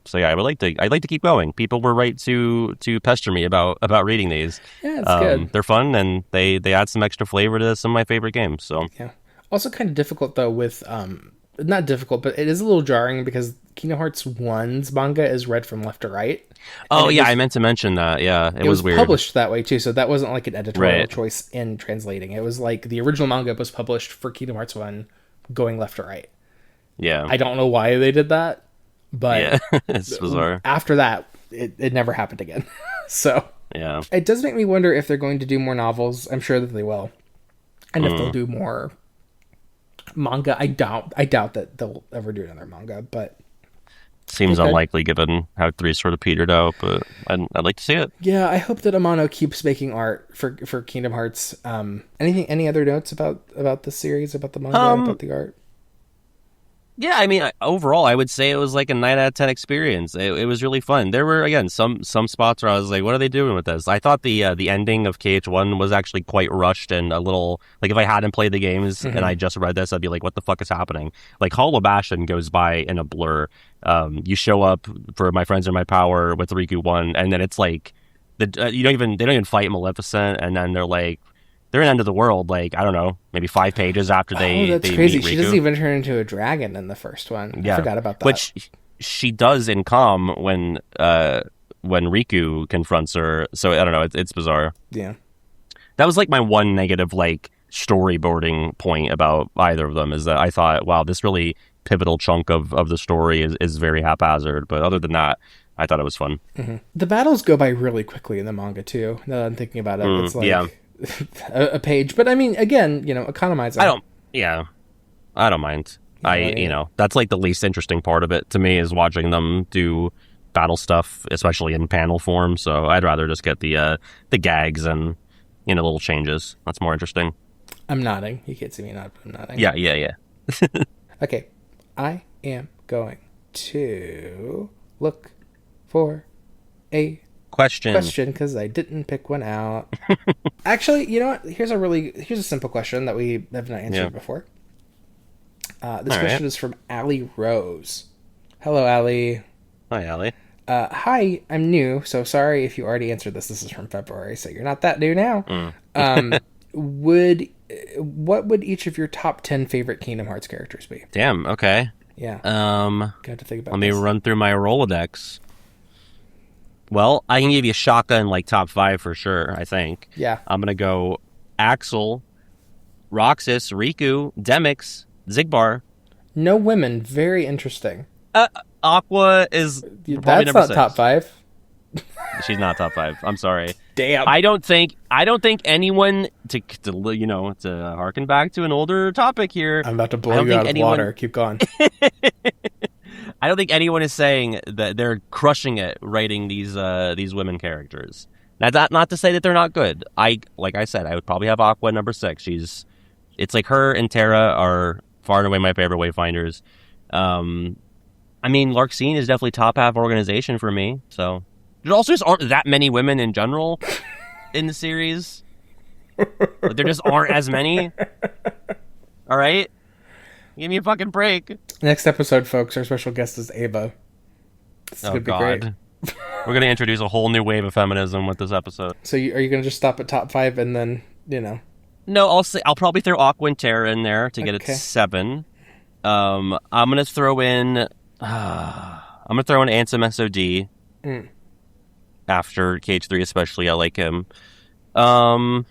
So yeah, I'd like to keep going. People were right to pester me about reading these. Yeah, it's good. They're fun, and they add some extra flavor to some of my favorite games. So yeah. Also kind of difficult though with not difficult, but it is a little jarring because Kingdom Hearts 1's manga is read from left to right. Oh yeah, I meant to mention that. Yeah, it was weird. Published that way too, so that wasn't like an editorial choice in translating. It was like the original manga was published for Kingdom Hearts 1 going left to right. Yeah. I don't know why they did that, but yeah, it's bizarre. After that, it never happened again. So yeah, it does make me wonder if they're going to do more novels. I'm sure that they will, and if they'll do more manga. I doubt that they'll ever do another manga, but seems unlikely given how 3 sort of petered out. But I'd like to see it. Yeah, I hope that Amano keeps making art for Kingdom Hearts. Any other notes about the series, about the manga, about the art? Yeah, I mean, overall, I would say it was like a 9 out of 10 experience. It was really fun. There were, again, some spots where I was like, what are they doing with this? I thought the ending of KH1 was actually quite rushed and a little, like, if I hadn't played the games and I just read this, I'd be like, what the fuck is happening? Like, Hollow Bastion goes by in a blur. You show up for My Friends Are My Power with Riku 1, and then it's like, they don't even fight Maleficent, and then they're like, they're in End of the World, like, I don't know, maybe 5 pages after they that's they crazy. meet Riku. She doesn't even turn into a dragon in the first one. Yeah. I forgot about that. Which she does in Calm when Riku confronts her. So I don't know, it's bizarre. Yeah. That was like my one negative like storyboarding point about either of them, is that I thought, wow, this really pivotal chunk of the story is very haphazard. But other than that, I thought it was fun. The battles go by really quickly in the manga too. Now that I'm thinking about it, it's like a page. But I mean, again, economizing. I don't mind. That's like the least interesting part of it to me, is watching them do battle stuff, especially in panel form. So I'd rather just get the gags and little changes. That's more interesting. I'm nodding. You can't see me nod, but I'm nodding. Yeah. Okay, I am going to look for a question because I didn't pick one out. Actually, you know what? Here's a simple question that we have not answered before. This question is from Allie Rose. Hello, Allie. Hi, Allie. Hi, I'm new, so sorry if you already answered this. This is from February, so you're not that new now. What would each of your top 10 favorite Kingdom Hearts characters be? Damn. Okay. Yeah. Got to think about. Let me run through my Rolodex. Well, I can give you Shaka in like top 5 for sure, I think. Yeah. I'm going to go Axel, Roxas, Riku, Demix, Zigbar. No women. Very interesting. Aqua is probably that's number not 6. top 5. She's not top 5. I'm sorry. Damn. I don't think anyone to harken back to an older topic here. I'm about to blow you out of water. Keep going. I don't think anyone is saying that they're crushing it writing these women characters. Now, that's not to say that they're not good. Like I said, I would probably have Aqua number 6. It's like her and Terra are far and away my favorite Wayfinders. I mean, Larxene is definitely top half organization for me. So there also just aren't that many women in general in the series. There just aren't as many. All right. Give me a fucking break. Next episode, folks, our special guest is Ava. This is going to be great. We're going to introduce a whole new wave of feminism with this episode. So are you going to just stop at top 5 and then, No, I'll probably throw Aqua and Terra in there to get it to 7. I'm going to throw in Ansem SOD. After KH3 especially. I like him. Man.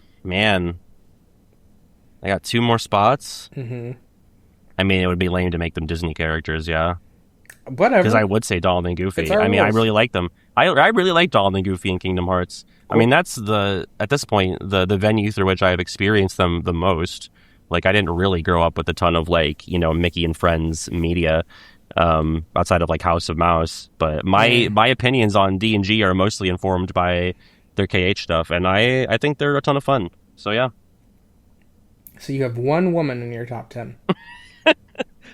I got 2 more spots. I mean, it would be lame to make them Disney characters, yeah. Whatever. Because I would say Donald and Goofy. I mean, I really like them. I really like Donald and Goofy in Kingdom Hearts. Cool. I mean, that's at this point, the venue through which I've experienced them the most. Like, I didn't really grow up with a ton of, like, Mickey and Friends media outside of, like, House of Mouse. But my opinions on D&G are mostly informed by their KH stuff. And I think they're a ton of fun. So, yeah. So you have 1 woman in your top 10.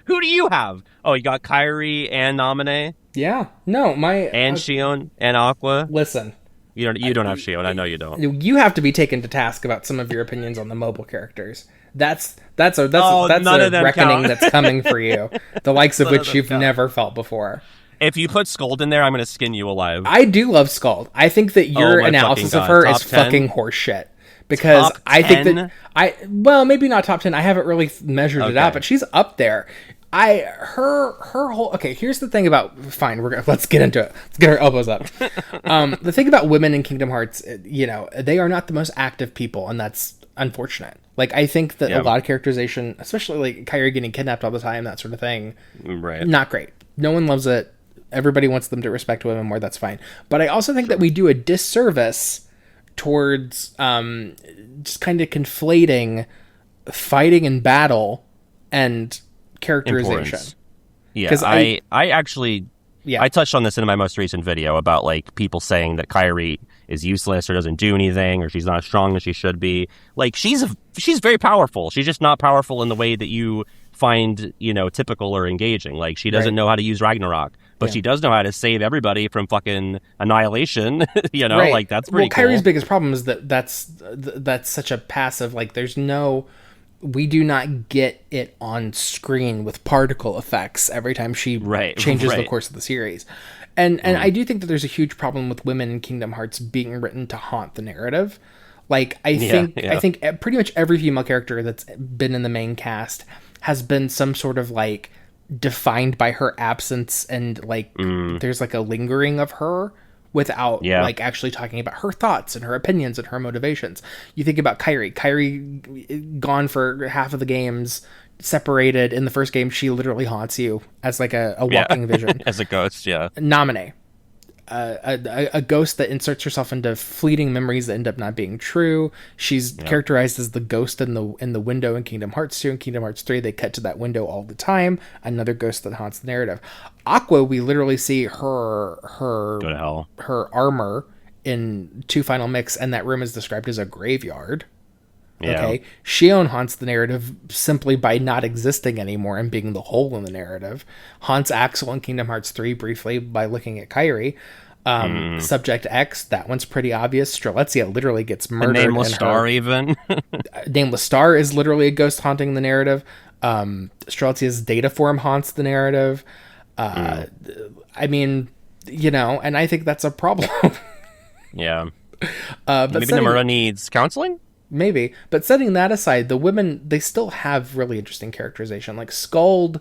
Who do you have? Oh, you got Kairi and Naminé? Yeah. No, And Shion and Aqua. listen. You don't have Shion. I know you don't. You have to be taken to task about some of your opinions on the mobile characters. That's a none of them reckoning count. that's coming for you, the likes of None of which them you've count. never felt before. If you put Scold in there, I'm going to skin you alive. I do love Scald. I think that your my analysis fucking of her God. is Top 10? fucking horseshit. Because Top I think 10? that well, maybe not top 10. I haven't really measured it out, Okay. but she's up there. Her whole okay. Here's the thing about let's get into it. Let's get our elbows up. The thing about women in Kingdom Hearts, they are not the most active people, and that's unfortunate. Like I think that a lot of characterization, especially like Kairi getting kidnapped all the time, that sort of thing, Right. not great. No one loves it. Everybody wants them to respect women more. That's fine. But I also think that we do a disservice towards just kind of conflating fighting in battle and characterization. Importance. Yeah, 'Cause I actually Yeah. I touched on this in my most recent video about like people saying that Kairi is useless or doesn't do anything or she's not as strong as she should be. Like she's very powerful. She's just not powerful in the way that you find, typical or engaging. Like she doesn't know how to use Ragnarok, but she does know how to save everybody from fucking annihilation. Right. Like that's pretty Kairi's cool. biggest problem is that's such a passive, like we do not get it on screen with particle effects every time she changes the course of the series. And I do think that there's a huge problem with women in Kingdom Hearts being written to haunt the narrative. Like I think pretty much every female character that's been in the main cast has been some sort of like defined by her absence, and like there's like a lingering of her without like actually talking about her thoughts and her opinions and her motivations. You think about Kairi gone for half of the games, separated. In the first game she literally haunts you as like a walking vision. As a ghost. Naminé, a ghost that inserts herself into fleeting memories that end up not being true. She's characterized as the ghost in the window in Kingdom Hearts 2 and Kingdom Hearts 3. They cut to that window all the time. Another ghost that haunts the narrative. Aqua, we literally see her Go to hell. her armor in 2 Final Mix, and that room is described as a graveyard. Okay, Shion haunts the narrative simply by not existing anymore and being the hole in the narrative. Haunts Axel in Kingdom Hearts 3 briefly by looking at Kairi. Subject X, that one's pretty obvious. Strelitzia literally gets murdered. The Nameless Star even. Nameless Star is literally a ghost haunting the narrative. Strelitzia's data form haunts the narrative. I mean, and I think that's a problem. But maybe Nomura needs counseling? Maybe. But setting that aside, the women, they still have really interesting characterization. Like Skuld,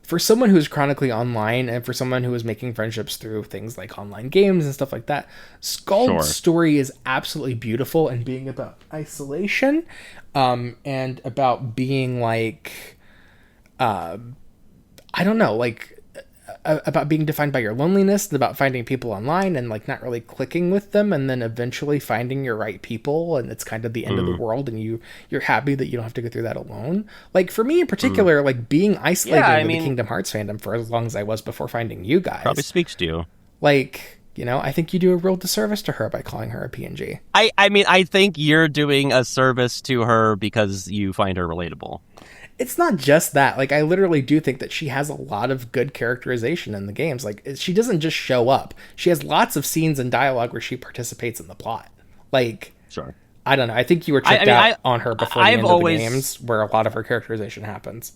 for someone who's chronically online and for someone who is making friendships through things like online games and stuff like that, Skuld's story is absolutely beautiful, and being about isolation and about being like, I don't know, like about being defined by your loneliness and about finding people online and like not really clicking with them, and then eventually finding your right people, and it's kind of the end of the world, and you're happy that you don't have to go through that alone. Like for me in particular, like being isolated in the Kingdom Hearts fandom for as long as I was before finding you guys probably speaks to you. Like, I think you do a real disservice to her by calling her a PNG. I mean, I think you're doing a service to her because you find her relatable. It's not just that. Like, I literally do think that she has a lot of good characterization in the games. Like, she doesn't just show up. She has lots of scenes and dialogue where she participates in the plot. Like, I don't know. I think you were checked out on her before the end of the games, where a lot of her characterization happens.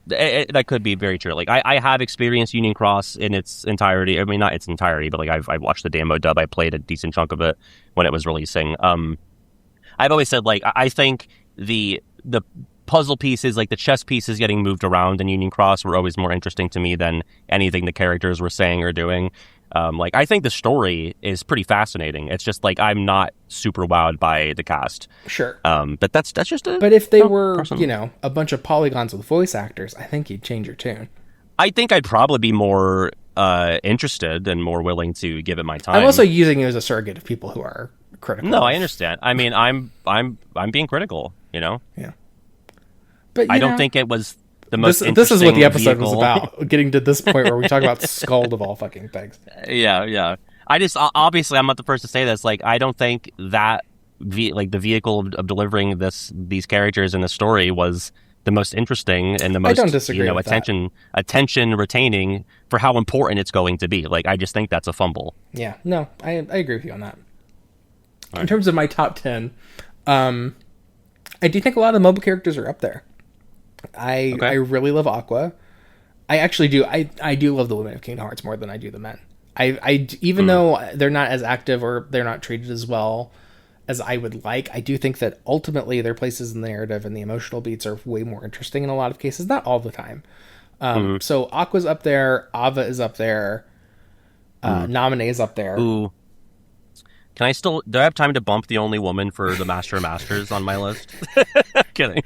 That could be very true. Like, I have experienced Union Cross in its entirety. I mean, not its entirety, but like I watched the demo dub. I played a decent chunk of it when it was releasing. I've always said, like, I think the puzzle pieces, like the chess pieces getting moved around in Union Cross, were always more interesting to me than anything the characters were saying or doing. Like, I think the story is pretty fascinating. It's just like I'm not super wowed by the cast. Sure. But that's just a. But if they were, personal. A bunch of polygons with voice actors, I think you'd change your tune. I think I'd probably be more interested and more willing to give it my time. I'm also using you as a surrogate of people who are critical. No, I understand. I mean, I'm being critical. Yeah. But I don't think it was the most interesting. This is what the episode vehicle. was about. Getting to this point where we talk about Skuld of all fucking things. Yeah. I just obviously I'm not the first to say this. Like, I don't think that the vehicle of delivering these characters in the story was the most interesting and the most, I don't disagree with attention retaining for how important it's going to be. Like, I just think that's a fumble. Yeah, no, I agree with you on that. In terms of my top 10, I do think a lot of the mobile characters are up there. I really love Aqua. I actually do. I do love the women of Kingdom Hearts more than I do the men. Even though they're not as active or they're not treated as well as I would like, I do think that ultimately their places in the narrative and the emotional beats are way more interesting in a lot of cases. Not all the time. So Aqua's up there. Ava is up there. Naminé is up there. Ooh. Do I have time to bump the only woman for the Master of Masters on my list? Kidding.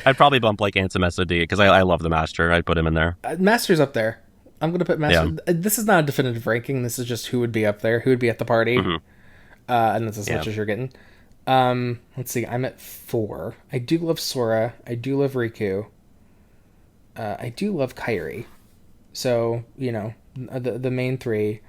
I'd probably bump like Ansem SOD because I love the Master. I'd put him in there. Master's up there. I'm going to put Master. Yeah. This is not a definitive ranking. This is just who would be up there, who would be at the party. And that's as much as you're getting. Let's see. I'm at 4. I do love Sora. I do love Riku. I do love Kairi. So, the main 3.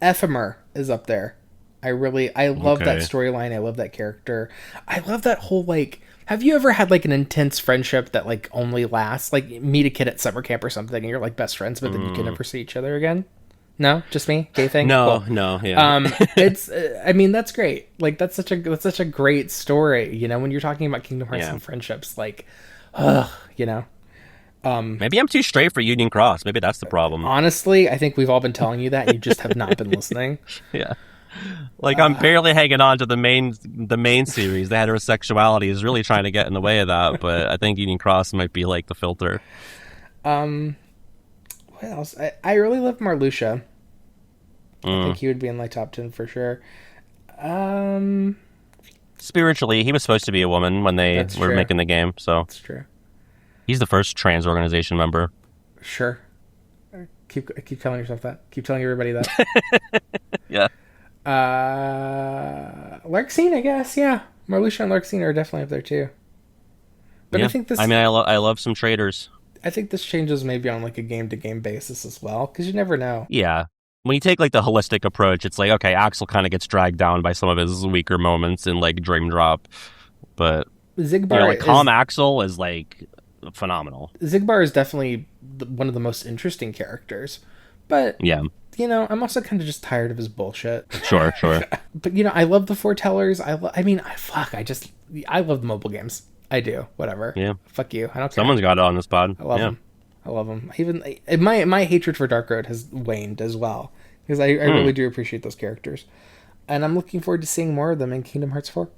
Ephemer is up there. I love that storyline. I love that character. I love that whole, like, have you ever had like an intense friendship that like only lasts, like meet a kid at summer camp or something and you're like best friends, but then you can never see each other again? No, just me? Gay thing? No, cool. No, yeah. It's, I mean, that's great. Like that's such a great story, when you're talking about Kingdom Hearts and friendships, like, maybe I'm too straight for Union Cross. Maybe that's the problem. Honestly, I think we've all been telling you that. You just have not been listening. Yeah. Like, I'm barely hanging on to the main series. The heterosexuality is really trying to get in the way of that, but I think Union Cross might be like the filter. What else? I really love Marluxia. I think he would be in my top 10 for sure. Spiritually, he was supposed to be a woman when they were making the game, so that's true. He's the first trans organization member. Sure. Keep telling yourself that. Keep telling everybody that. Yeah. Larxene, I guess. Yeah, Marluxia and Larxene are definitely up there too. But I think this. I mean, I love some traders. I think this changes maybe on like a game to game basis as well, because you never know. Yeah. When you take like the holistic approach, it's like, okay, Axel kind of gets dragged down by some of his weaker moments in like Dream Drop, but Xigbar, Calm Axel is like phenomenal. Xigbar is definitely one of the most interesting characters, but yeah. I'm also kind of just tired of his bullshit. Sure. But, I love the foretellers. I love the mobile games. I do. Whatever. Yeah. Fuck you. I don't care. Someone's got it on this pod. I love them. I love them. Even my hatred for Dark Road has waned as well, because I really do appreciate those characters. And I'm looking forward to seeing more of them in Kingdom Hearts 4.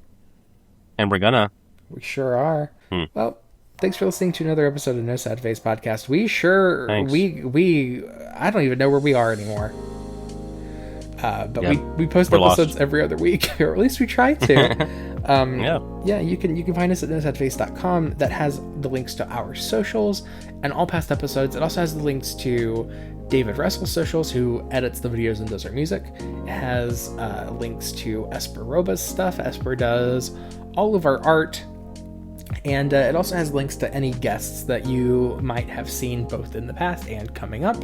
And we're gonna. We sure are. Well, thanks for listening to another episode of No Sad Face Podcast. Thanks. we I don't even know where we are anymore. But we post episodes every other week, or at least we try to. You can find us at nosadface.com. That has the links to our socials and all past episodes. It also has the links to David Russell's socials, who edits the videos and does our music. It has links to Esper Roba's stuff. Esper does all of our art. And it also has links to any guests that you might have seen both in the past and coming up.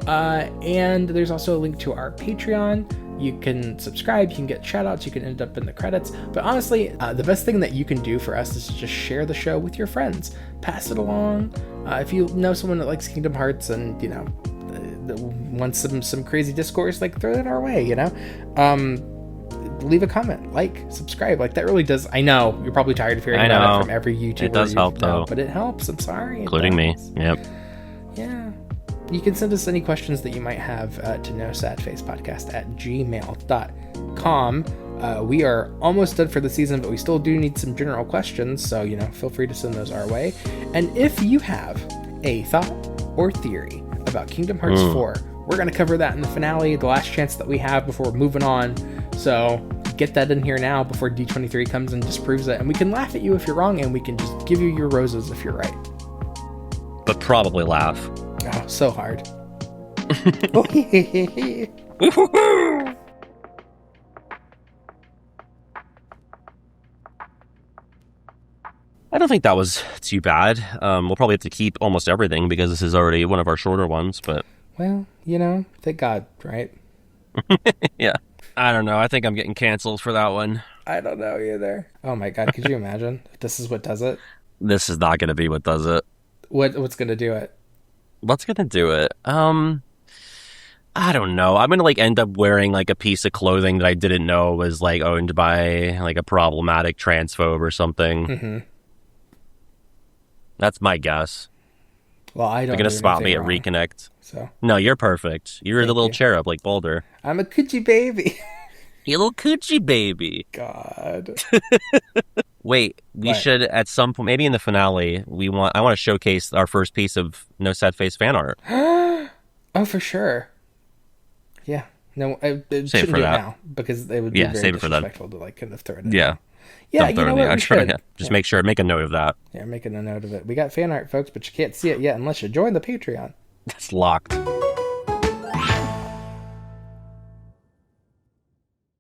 And there's also a link to our Patreon. You can subscribe, you can get shoutouts, you can end up in the credits. But honestly, the best thing that you can do for us is to just share the show with your friends. Pass it along. If you know someone that likes Kingdom Hearts and, wants some crazy discourse, like throw it our way, leave a comment, subscribe. That really does. I know you're probably tired of hearing about it from every YouTuber. It does help, though. But it helps. I'm sorry. Including me. Yep. Yeah. You can send us any questions that you might have to nosadfacepodcast@gmail.com. We are almost done for the season, but we still do need some general questions, so, feel free to send those our way. And if you have a thought or theory about Kingdom Hearts 4, we're going to cover that in the finale, the last chance that we have before moving on. So get that in here now before D23 comes and disproves it. And we can laugh at you if you're wrong, and we can just give you your roses if you're right. But probably laugh. Oh, so hard. I don't think that was too bad. We'll probably have to keep almost everything because this is already one of our shorter ones, but... Well, thank God, right? Yeah. I don't know. I think I'm getting canceled for that one. I don't know either. Oh my god, could you imagine if this is what does it? This is not going to be what does it. What's gonna do it? What's going to do it? I don't know. I'm going to like end up wearing like a piece of clothing that I didn't know was like owned by like a problematic transphobe or something. Mm-hmm. That's my guess. Well, I don't. They're going to spot me at wrong, Reconnect. So No, you're perfect. You're Thank the little you. cherub like Boulder. I'm a coochie baby. You little coochie baby. God. Wait, we What? should at some point, maybe in the finale, I want to showcase our first piece of No Sad Face fan art. Oh, for sure. Yeah. No, I shouldn't for do it that. now because it would be Yeah, very save it for then. disrespectful to like kind of throw it in. Yeah. Yeah, Don't you throw it know in the what? We extra. should. Yeah. Just make a note of that. Yeah, making a note of it. We got fan art, folks, but you can't see it yet unless you join the Patreon. It's locked.